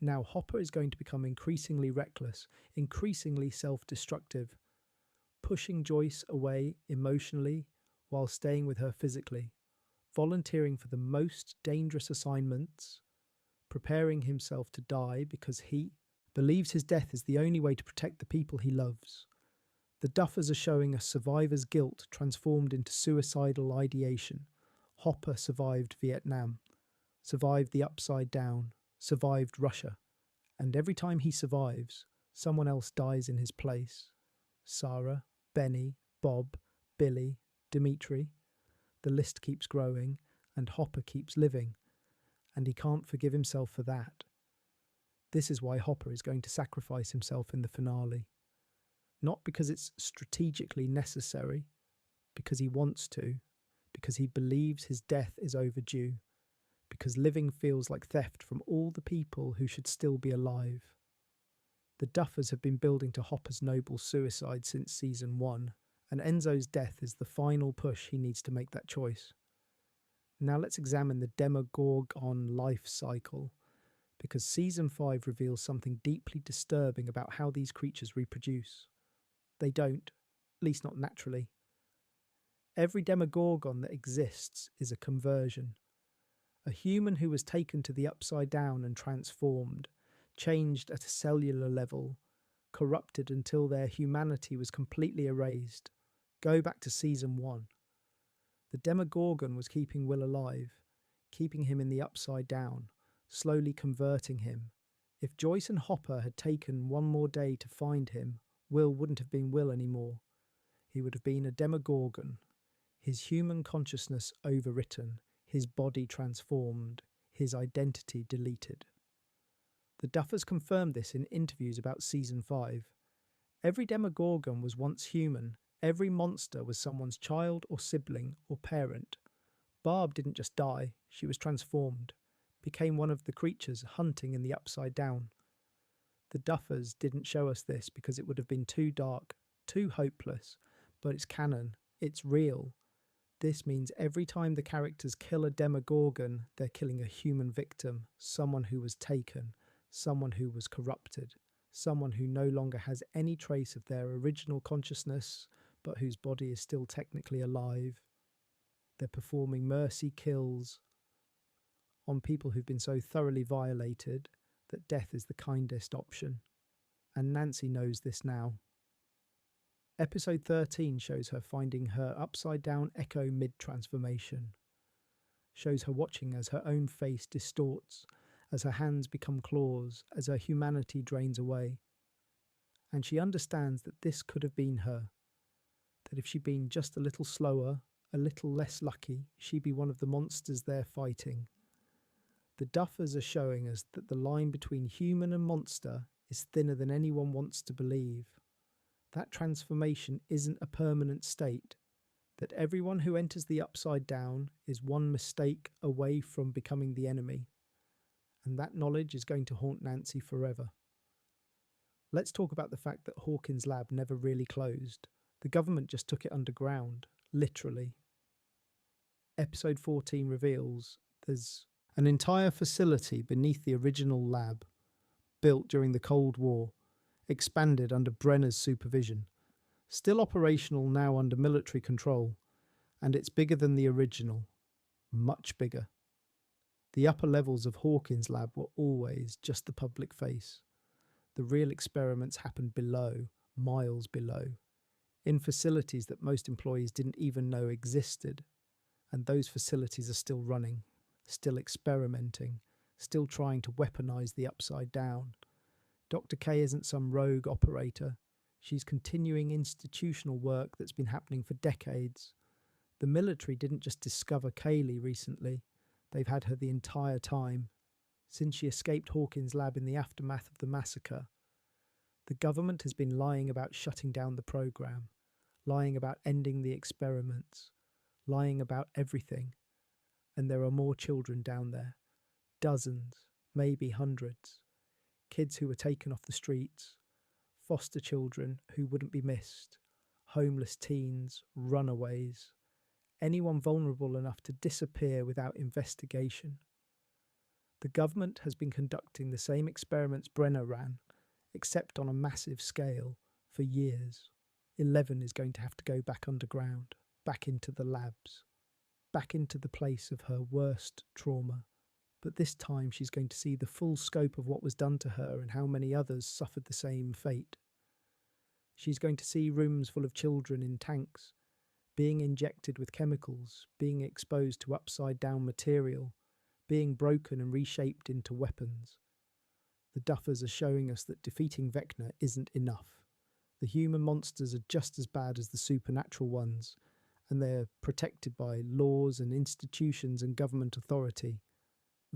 Now Hopper is going to become increasingly reckless, increasingly self-destructive, pushing Joyce away emotionally while staying with her physically, volunteering for the most dangerous assignments, preparing himself to die because he believes his death is the only way to protect the people he loves. The Duffers are showing us survivor's guilt transformed into suicidal ideation. Hopper survived Vietnam, survived the Upside Down, survived Russia, and every time he survives, someone else dies in his place. Sarah, Benny, Bob, Billy, Dimitri. The list keeps growing, and Hopper keeps living, and he can't forgive himself for that. This is why Hopper is going to sacrifice himself in the finale. Not because it's strategically necessary, because he wants to, because he believes his death is overdue, because living feels like theft from all the people who should still be alive. The Duffers have been building to Hopper's noble suicide since season 1, and Enzo's death is the final push he needs to make that choice. Now let's examine the Demogorgon life cycle, because season 5 reveals something deeply disturbing about how these creatures reproduce. They don't, at least not naturally. Every Demogorgon that exists is a conversion. A human who was taken to the Upside Down and transformed, changed at a cellular level, corrupted until their humanity was completely erased. Go back to season 1. The Demogorgon was keeping Will alive, keeping him in the Upside Down, slowly converting him. If Joyce and Hopper had taken one more day to find him, Will wouldn't have been Will anymore. He would have been a Demogorgon, his human consciousness overwritten, his body transformed, his identity deleted. The Duffers confirmed this in interviews about season 5. Every Demogorgon was once human. Every monster was someone's child or sibling or parent. Barb didn't just die, she was transformed, became one of the creatures hunting in the Upside Down. The Duffers didn't show us this because it would have been too dark, too hopeless, but it's canon, it's real. This means every time the characters kill a Demogorgon, they're killing a human victim, someone who was taken, someone who was corrupted, someone who no longer has any trace of their original consciousness, but whose body is still technically alive. They're performing mercy kills on people who've been so thoroughly violated that death is the kindest option, and Nancy knows this now. Episode 13 shows her finding her upside-down echo mid-transformation, shows her watching as her own face distorts, as her hands become claws, as her humanity drains away. And she understands that this could have been her, that if she'd been just a little slower, a little less lucky, she'd be one of the monsters they're fighting. The Duffers are showing us that the line between human and monster is thinner than anyone wants to believe. That transformation isn't a permanent state, that everyone who enters the upside down is one mistake away from becoming the enemy. And that knowledge is going to haunt Nancy forever. Let's talk about the fact that Hawkins' lab never really closed. The government just took it underground, literally. Episode 14 reveals there's an entire facility beneath the original lab, built during the Cold War, expanded under Brenner's supervision, still operational now under military control, and it's bigger than the original, much bigger. The upper levels of Hawkins' lab were always just the public face. The real experiments happened below, miles below, in facilities that most employees didn't even know existed, and those facilities are still running, still experimenting, still trying to weaponize the upside down. Dr. K isn't some rogue operator. She's continuing institutional work that's been happening for decades. The military didn't just discover Kaylee recently. They've had her the entire time, since she escaped Hawkins' lab in the aftermath of the massacre. The government has been lying about shutting down the program, lying about ending the experiments, lying about everything. And there are more children down there. Dozens, maybe hundreds. Kids who were taken off the streets, foster children who wouldn't be missed, homeless teens, runaways, anyone vulnerable enough to disappear without investigation. The government has been conducting the same experiments Brenner ran, except on a massive scale, for years. 11 is going to have to go back underground, back into the labs, back into the place of her worst trauma. But this time she's going to see the full scope of what was done to her and how many others suffered the same fate. She's going to see rooms full of children in tanks, being injected with chemicals, being exposed to upside-down material, being broken and reshaped into weapons. The Duffers are showing us that defeating Vecna isn't enough. The human monsters are just as bad as the supernatural ones, and they're protected by laws and institutions and government authority.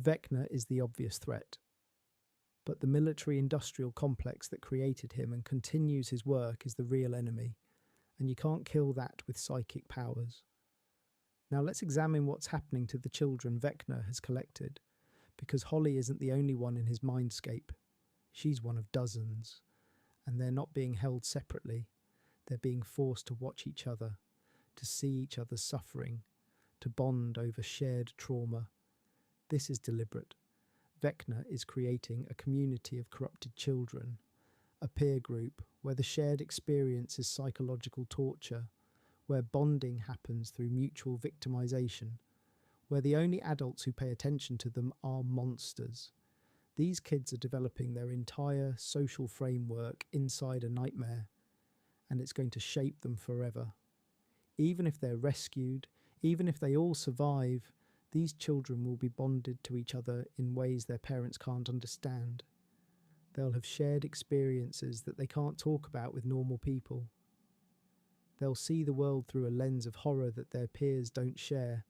Vecna is the obvious threat. But the military-industrial complex that created him and continues his work is the real enemy, and you can't kill that with psychic powers. Now let's examine what's happening to the children Vecna has collected, because Holly isn't the only one in his mindscape. She's one of dozens, and they're not being held separately. They're being forced to watch each other, to see each other's suffering, to bond over shared trauma. This is deliberate. Vecna is creating a community of corrupted children, a peer group where the shared experience is psychological torture, where bonding happens through mutual victimization, where the only adults who pay attention to them are monsters. These kids are developing their entire social framework inside a nightmare, and it's going to shape them forever. Even if they're rescued, even if they all survive, these children will be bonded to each other in ways their parents can't understand. They'll have shared experiences that they can't talk about with normal people. They'll see the world through a lens of horror that their peers don't share.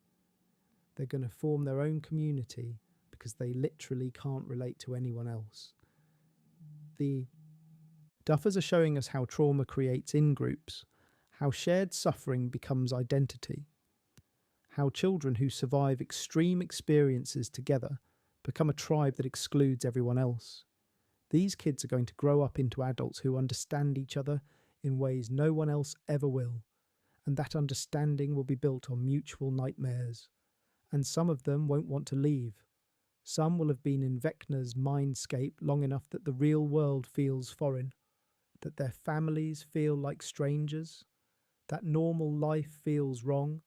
They're going to form their own community because they literally can't relate to anyone else. The Duffers are showing us how trauma creates in-groups, how shared suffering becomes identity, how children who survive extreme experiences together become a tribe that excludes everyone else. These kids are going to grow up into adults who understand each other in ways no one else ever will, and that understanding will be built on mutual nightmares. And some of them won't want to leave. Some will have been in Vecna's mindscape long enough that the real world feels foreign, that their families feel like strangers, that normal life feels wrong.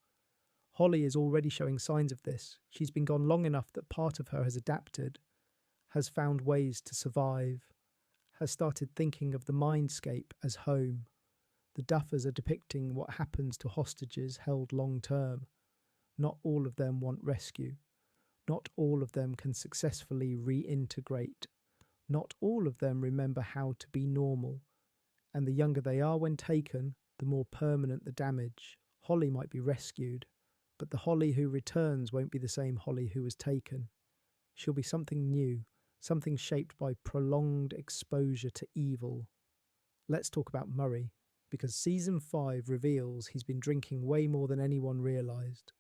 Holly is already showing signs of this. She's been gone long enough that part of her has adapted. has found ways to survive, has started thinking of the mindscape as home. The Duffers are depicting what happens to hostages held long term. Not all of them want rescue. Not all of them can successfully reintegrate. Not all of them remember how to be normal. And the younger they are when taken, the more permanent the damage. Holly might be rescued, but the Holly who returns won't be the same Holly who was taken. She'll be something new, something shaped by prolonged exposure to evil. Let's talk about Murray, because season 5 reveals he's been drinking way more than anyone realised.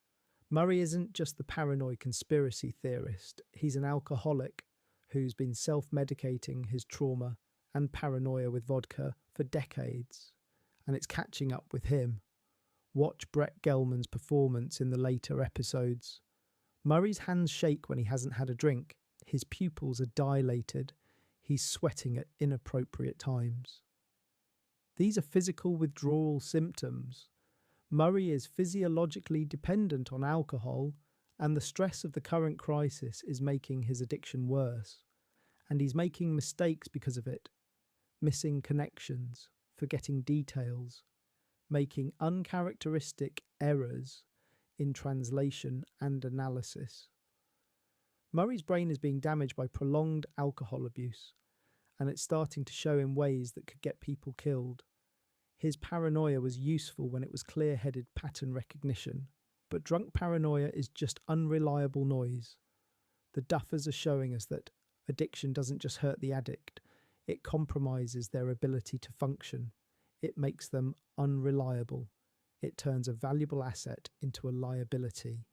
Murray isn't just the paranoid conspiracy theorist, he's an alcoholic who's been self-medicating his trauma and paranoia with vodka for decades, and it's catching up with him. Watch Brett Gelman's performance in the later episodes. Murray's hands shake when he hasn't had a drink. His pupils are dilated. He's sweating at inappropriate times. These are physical withdrawal symptoms. Murray is physiologically dependent on alcohol, and the stress of the current crisis is making his addiction worse. And he's making mistakes because of it. Missing connections, forgetting details, making uncharacteristic errors in translation and analysis. Murray's brain is being damaged by prolonged alcohol abuse, and it's starting to show in ways that could get people killed. His paranoia was useful when it was clear-headed pattern recognition, but drunk paranoia is just unreliable noise. The Duffers are showing us that addiction doesn't just hurt the addict, it compromises their ability to function. It makes them unreliable. It turns a valuable asset into a liability.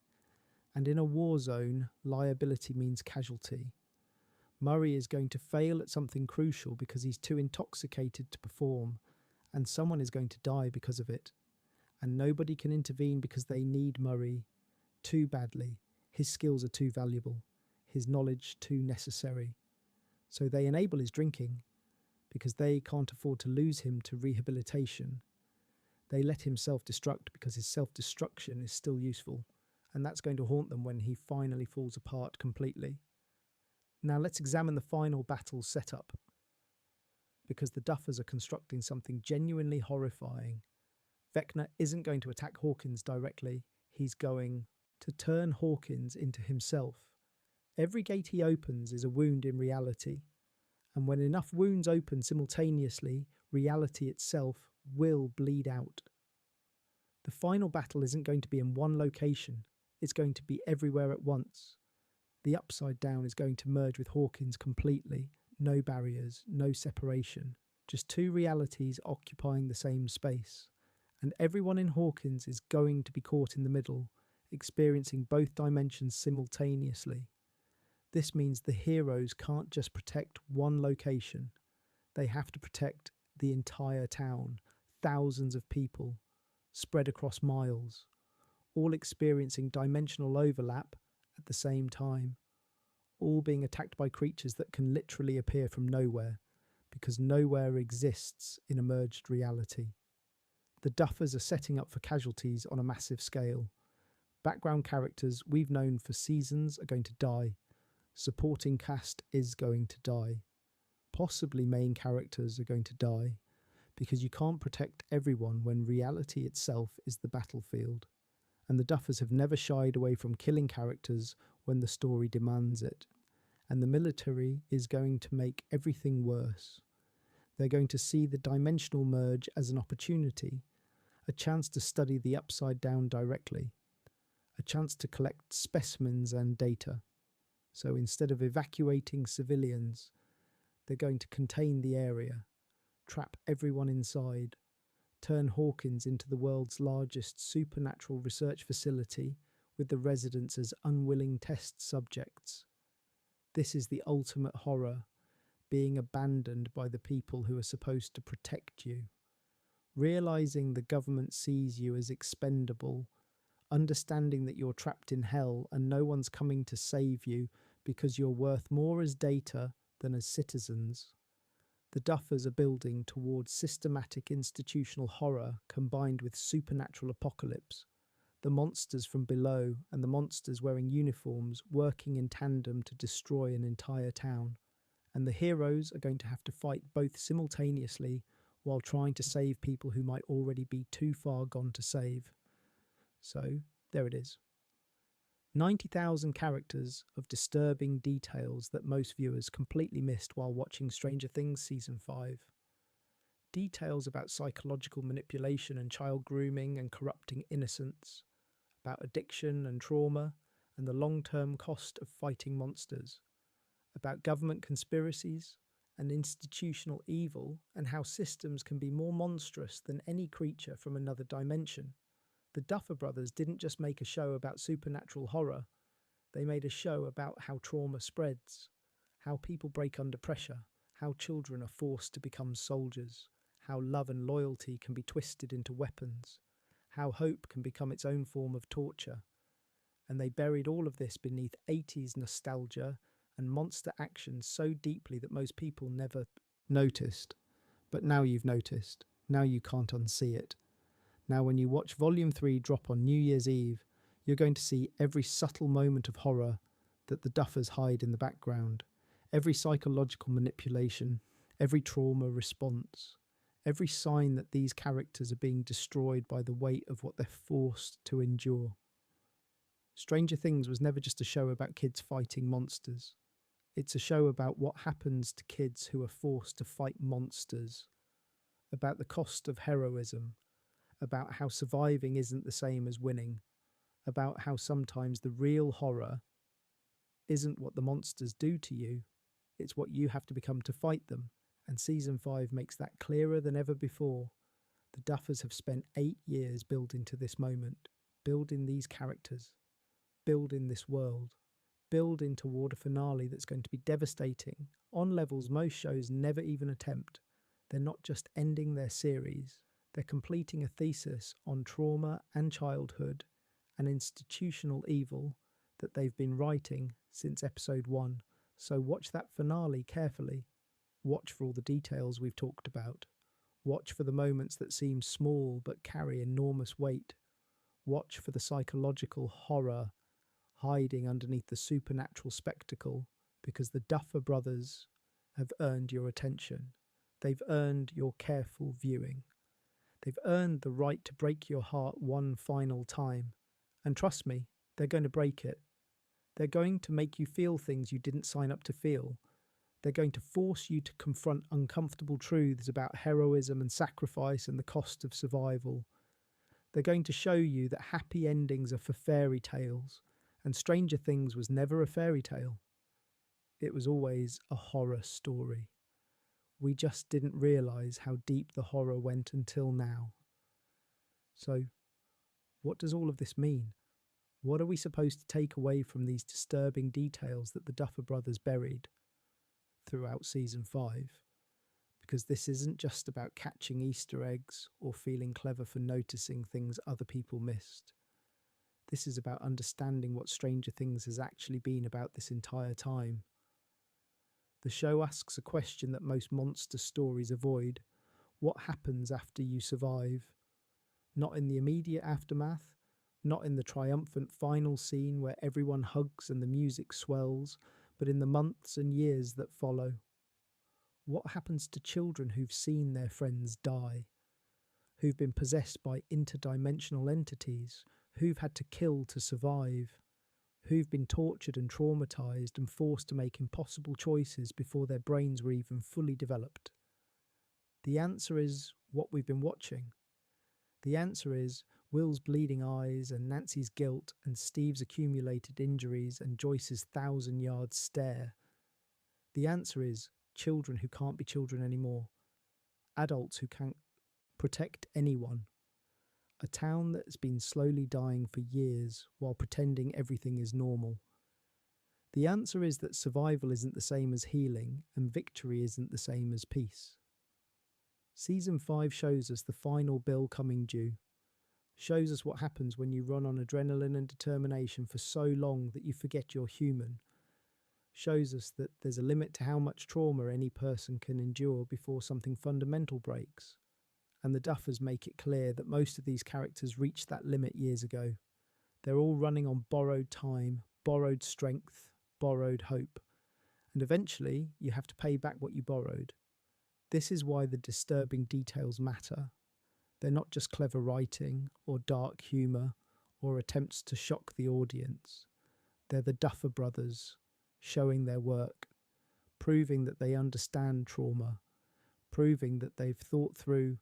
And in a war zone, liability means casualty. Murray is going to fail at something crucial because he's too intoxicated to perform, and someone is going to die because of it. And nobody can intervene because they need Murray too badly. His skills are too valuable, his knowledge too necessary. So they enable his drinking because they can't afford to lose him to rehabilitation. They let him self-destruct because his self-destruction is still useful, and that's going to haunt them when he finally falls apart completely. Now let's examine the final battle setup, because the Duffers are constructing something genuinely horrifying. Vecna isn't going to attack Hawkins directly, he's going to turn Hawkins into himself. Every gate he opens is a wound in reality, and when enough wounds open simultaneously, reality itself will bleed out. The final battle isn't going to be in one location, it's going to be everywhere at once. The Upside Down is going to merge with Hawkins completely, no barriers, no separation, just two realities occupying the same space. And everyone in Hawkins is going to be caught in the middle, experiencing both dimensions simultaneously. This means the heroes can't just protect one location, they have to protect the entire town, thousands of people, spread across miles, all experiencing dimensional overlap at the same time, all being attacked by creatures that can literally appear from nowhere, because nowhere exists in a merged reality. The Duffers are setting up for casualties on a massive scale. Background characters we've known for seasons are going to die. Supporting cast is going to die. Possibly main characters are going to die, because you can't protect everyone when reality itself is the battlefield. And the Duffers have never shied away from killing characters when the story demands it. And the military is going to make everything worse. They're going to see the dimensional merge as an opportunity, a chance to study the Upside Down directly, a chance to collect specimens and data. So instead of evacuating civilians, they're going to contain the area, trap everyone inside, turn Hawkins into the world's largest supernatural research facility with the residents as unwilling test subjects. This is the ultimate horror, being abandoned by the people who are supposed to protect you. Realizing the government sees you as expendable, understanding that you're trapped in hell and no one's coming to save you because you're worth more as data than as citizens. The Duffers are building towards systematic institutional horror combined with supernatural apocalypse. The monsters from below and the monsters wearing uniforms working in tandem to destroy an entire town. And the heroes are going to have to fight both simultaneously while trying to save people who might already be too far gone to save. So, there it is. 90,000 characters of disturbing details that most viewers completely missed while watching Stranger Things Season 5. Details about psychological manipulation and child grooming and corrupting innocence, about addiction and trauma and the long-term cost of fighting monsters, about government conspiracies and institutional evil and how systems can be more monstrous than any creature from another dimension. The Duffer Brothers didn't just make a show about supernatural horror, they made a show about how trauma spreads, how people break under pressure, how children are forced to become soldiers, how love and loyalty can be twisted into weapons, how hope can become its own form of torture. And they buried all of this beneath 80s nostalgia and monster action so deeply that most people never noticed. But now you've noticed. Now you can't unsee it. Now when you watch Volume 3 drop on New Year's Eve, you're going to see every subtle moment of horror that the Duffers hide in the background, every psychological manipulation, every trauma response, every sign that these characters are being destroyed by the weight of what they're forced to endure. Stranger Things was never just a show about kids fighting monsters. It's a show about what happens to kids who are forced to fight monsters, about the cost of heroism, about how surviving isn't the same as winning, about how sometimes the real horror isn't what the monsters do to you, it's what you have to become to fight them. And Season 5 makes that clearer than ever before. The Duffers have spent 8 years building to this moment, building these characters, building this world, building toward a finale that's going to be devastating, on levels most shows never even attempt. They're not just ending their series, they're completing a thesis on trauma and childhood and institutional evil that they've been writing since episode 1. So watch that finale carefully. Watch for all the details we've talked about. Watch for the moments that seem small but carry enormous weight. Watch for the psychological horror hiding underneath the supernatural spectacle, because the Duffer Brothers have earned your attention. They've earned your careful viewing. They've earned the right to break your heart one final time. And trust me, they're going to break it. They're going to make you feel things you didn't sign up to feel. They're going to force you to confront uncomfortable truths about heroism and sacrifice and the cost of survival. They're going to show you that happy endings are for fairy tales, and Stranger Things was never a fairy tale. It was always a horror story. We just didn't realise how deep the horror went until now. So, what does all of this mean? What are we supposed to take away from these disturbing details that the Duffer Brothers buried throughout Season 5? Because this isn't just about catching Easter eggs or feeling clever for noticing things other people missed. This is about understanding what Stranger Things has actually been about this entire time. The show asks a question that most monster stories avoid. What happens after you survive? Not in the immediate aftermath, not in the triumphant final scene where everyone hugs and the music swells, but in the months and years that follow. What happens to children who've seen their friends die, who've been possessed by interdimensional entities, who've had to kill to survive, who've been tortured and traumatized and forced to make impossible choices before their brains were even fully developed? The answer is what we've been watching. The answer is Will's bleeding eyes and Nancy's guilt and Steve's accumulated injuries and Joyce's 1,000-yard stare. The answer is children who can't be children anymore, adults who can't protect anyone, a town that's been slowly dying for years while pretending everything is normal. The answer is that survival isn't the same as healing and victory isn't the same as peace. Season 5 shows us the final bill coming due, shows us what happens when you run on adrenaline and determination for so long that you forget you're human, shows us that there's a limit to how much trauma any person can endure before something fundamental breaks. And the Duffers make it clear that most of these characters reached that limit years ago. They're all running on borrowed time, borrowed strength, borrowed hope. And eventually, you have to pay back what you borrowed. This is why the disturbing details matter. They're not just clever writing or dark humour or attempts to shock the audience. They're the Duffer Brothers showing their work, proving that they understand trauma, proving that they've thought through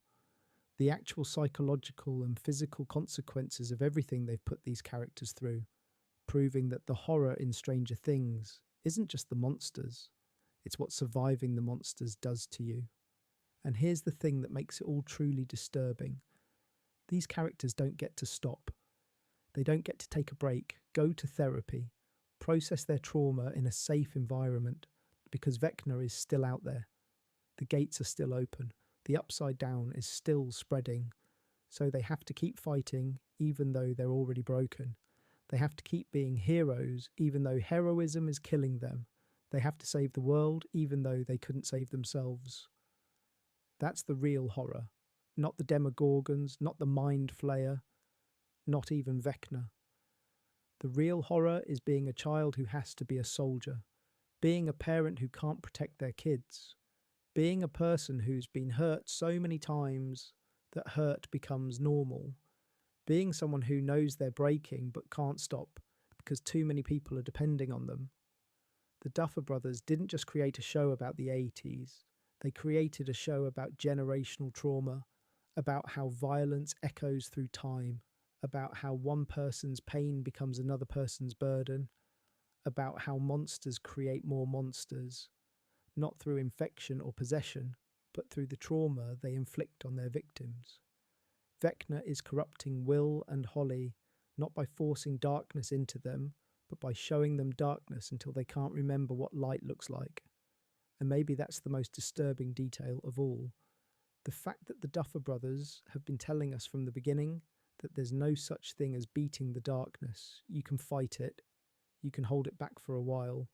the actual psychological and physical consequences of everything they've put these characters through, proving that the horror in Stranger Things isn't just the monsters, it's what surviving the monsters does to you. And here's the thing that makes it all truly disturbing. These characters don't get to stop. They don't get to take a break, go to therapy, process their trauma in a safe environment, because Vecna is still out there. The gates are still open. The upside down is still spreading. So they have to keep fighting even though they're already broken. They have to keep being heroes even though heroism is killing them. They have to save the world even though they couldn't save themselves. That's the real horror. Not the Demogorgons, not the Mind Flayer, not even Vecna. The real horror is being a child who has to be a soldier, being a parent who can't protect their kids, being a person who's been hurt so many times that hurt becomes normal, being someone who knows they're breaking but can't stop because too many people are depending on them. The Duffer Brothers didn't just create a show about the 80s, they created a show about generational trauma, about how violence echoes through time, about how one person's pain becomes another person's burden, about how monsters create more monsters, not through infection or possession, but through the trauma they inflict on their victims. Vecna is corrupting Will and Holly, not by forcing darkness into them, but by showing them darkness until they can't remember what light looks like. And maybe that's the most disturbing detail of all. The fact that the Duffer Brothers have been telling us from the beginning that there's no such thing as beating the darkness. You can fight it, you can hold it back for a while,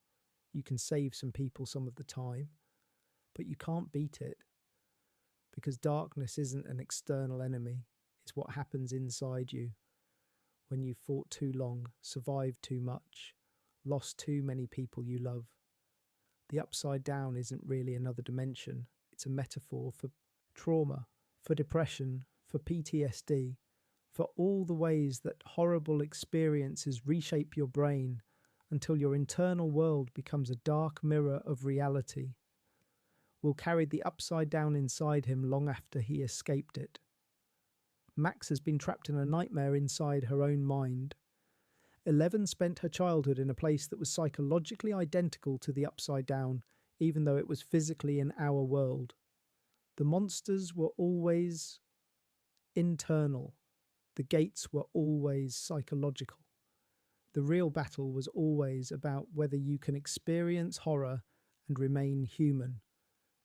you can save some people some of the time, but you can't beat it. Because darkness isn't an external enemy, it's what happens inside you when you've fought too long, survived too much, lost too many people you love. The upside down isn't really another dimension, it's a metaphor for trauma, for depression, for PTSD, for all the ways that horrible experiences reshape your brain until your internal world becomes a dark mirror of reality. Will carry the upside down inside him long after he escaped it. Max has been trapped in a nightmare inside her own mind. Eleven spent her childhood in a place that was psychologically identical to the upside down, even though it was physically in our world. The monsters were always internal. The gates were always psychological. The real battle was always about whether you can experience horror and remain human.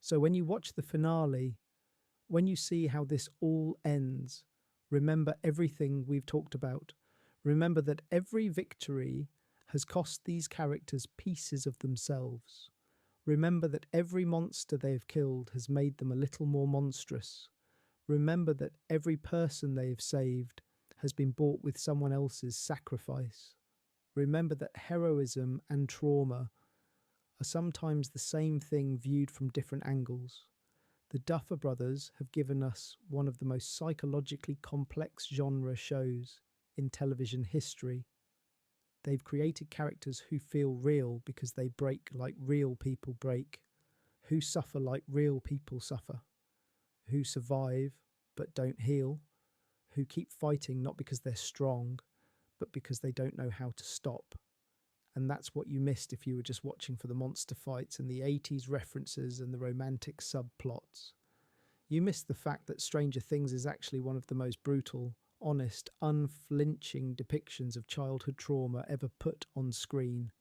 So when you watch the finale, when you see how this all ends, remember everything we've talked about. Remember that every victory has cost these characters pieces of themselves. Remember that every monster they've killed has made them a little more monstrous. Remember that every person they've saved has been bought with someone else's sacrifice. Remember that heroism and trauma are sometimes the same thing viewed from different angles. The Duffer Brothers have given us one of the most psychologically complex genre shows in television history. They've created characters who feel real because they break like real people break, who suffer like real people suffer, who survive but don't heal, who keep fighting not because they're strong, but because they don't know how to stop. And that's what you missed if you were just watching for the monster fights and the 80s references and the romantic subplots. You missed the fact that Stranger Things is actually one of the most brutal, honest, unflinching depictions of childhood trauma ever put on screen.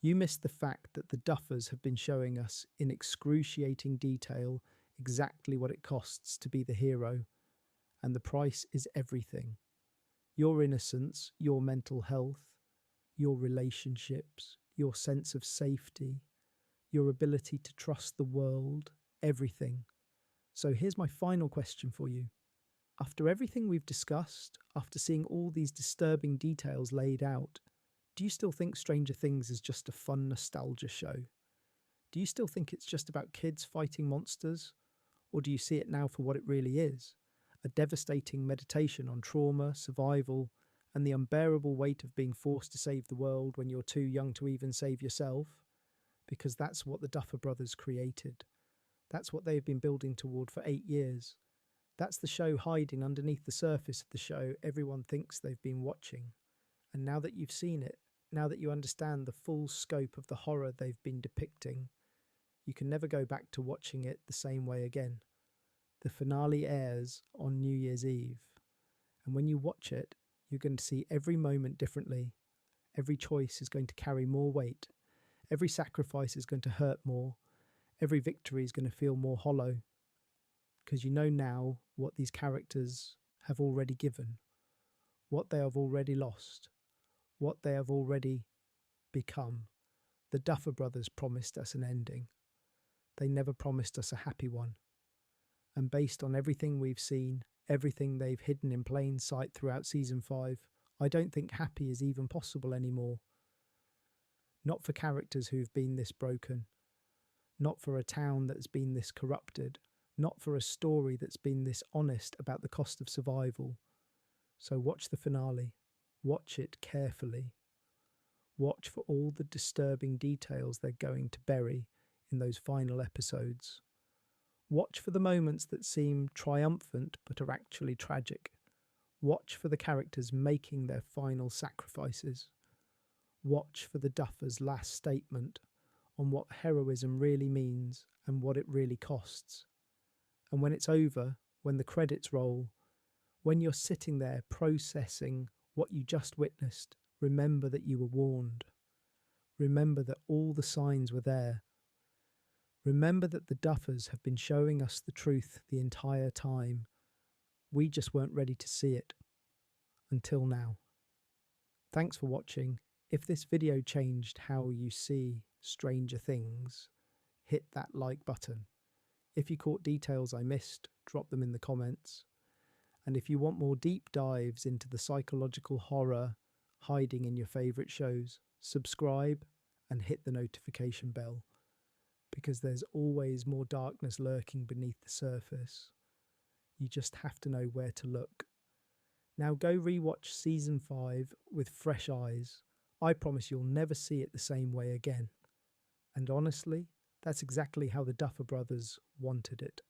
You missed the fact that the Duffers have been showing us in excruciating detail exactly what it costs to be the hero. And the price is everything. Your innocence, your mental health, your relationships, your sense of safety, your ability to trust the world, everything. So here's my final question for you. After everything we've discussed, after seeing all these disturbing details laid out, do you still think Stranger Things is just a fun nostalgia show? Do you still think it's just about kids fighting monsters? Or do you see it now for what it really is? A devastating meditation on trauma, survival, and the unbearable weight of being forced to save the world when you're too young to even save yourself? Because that's what the Duffer Brothers created. That's what they've been building toward for 8 years. That's the show hiding underneath the surface of the show everyone thinks they've been watching. And now that you've seen it, now that you understand the full scope of the horror they've been depicting, you can never go back to watching it the same way again. The finale airs on New Year's Eve, and when you watch it, you're going to see every moment differently. Every choice is going to carry more weight. Every sacrifice is going to hurt more. Every victory is going to feel more hollow, because you know now what these characters have already given, what they have already lost, what they have already become. The Duffer Brothers promised us an ending. They never promised us a happy one. And based on everything we've seen, everything they've hidden in plain sight throughout season 5, I don't think happy is even possible anymore. Not for characters who've been this broken. Not for a town that's been this corrupted. Not for a story that's been this honest about the cost of survival. So watch the finale. Watch it carefully. Watch for all the disturbing details they're going to bury in those final episodes. Watch for the moments that seem triumphant but are actually tragic. Watch for the characters making their final sacrifices. Watch for the Duffers' last statement on what heroism really means and what it really costs. And when it's over, when the credits roll, when you're sitting there processing what you just witnessed, remember that you were warned. Remember that all the signs were there. Remember that the Duffers have been showing us the truth the entire time. We just weren't ready to see it. Until now. Thanks for watching. If this video changed how you see Stranger Things, hit that like button. If you caught details I missed, drop them in the comments. And if you want more deep dives into the psychological horror hiding in your favourite shows, subscribe and hit the notification bell, because there's always more darkness lurking beneath the surface. You just have to know where to look. Now go rewatch season 5 with fresh eyes. I promise you'll never see it the same way again. And honestly, that's exactly how the Duffer Brothers wanted it.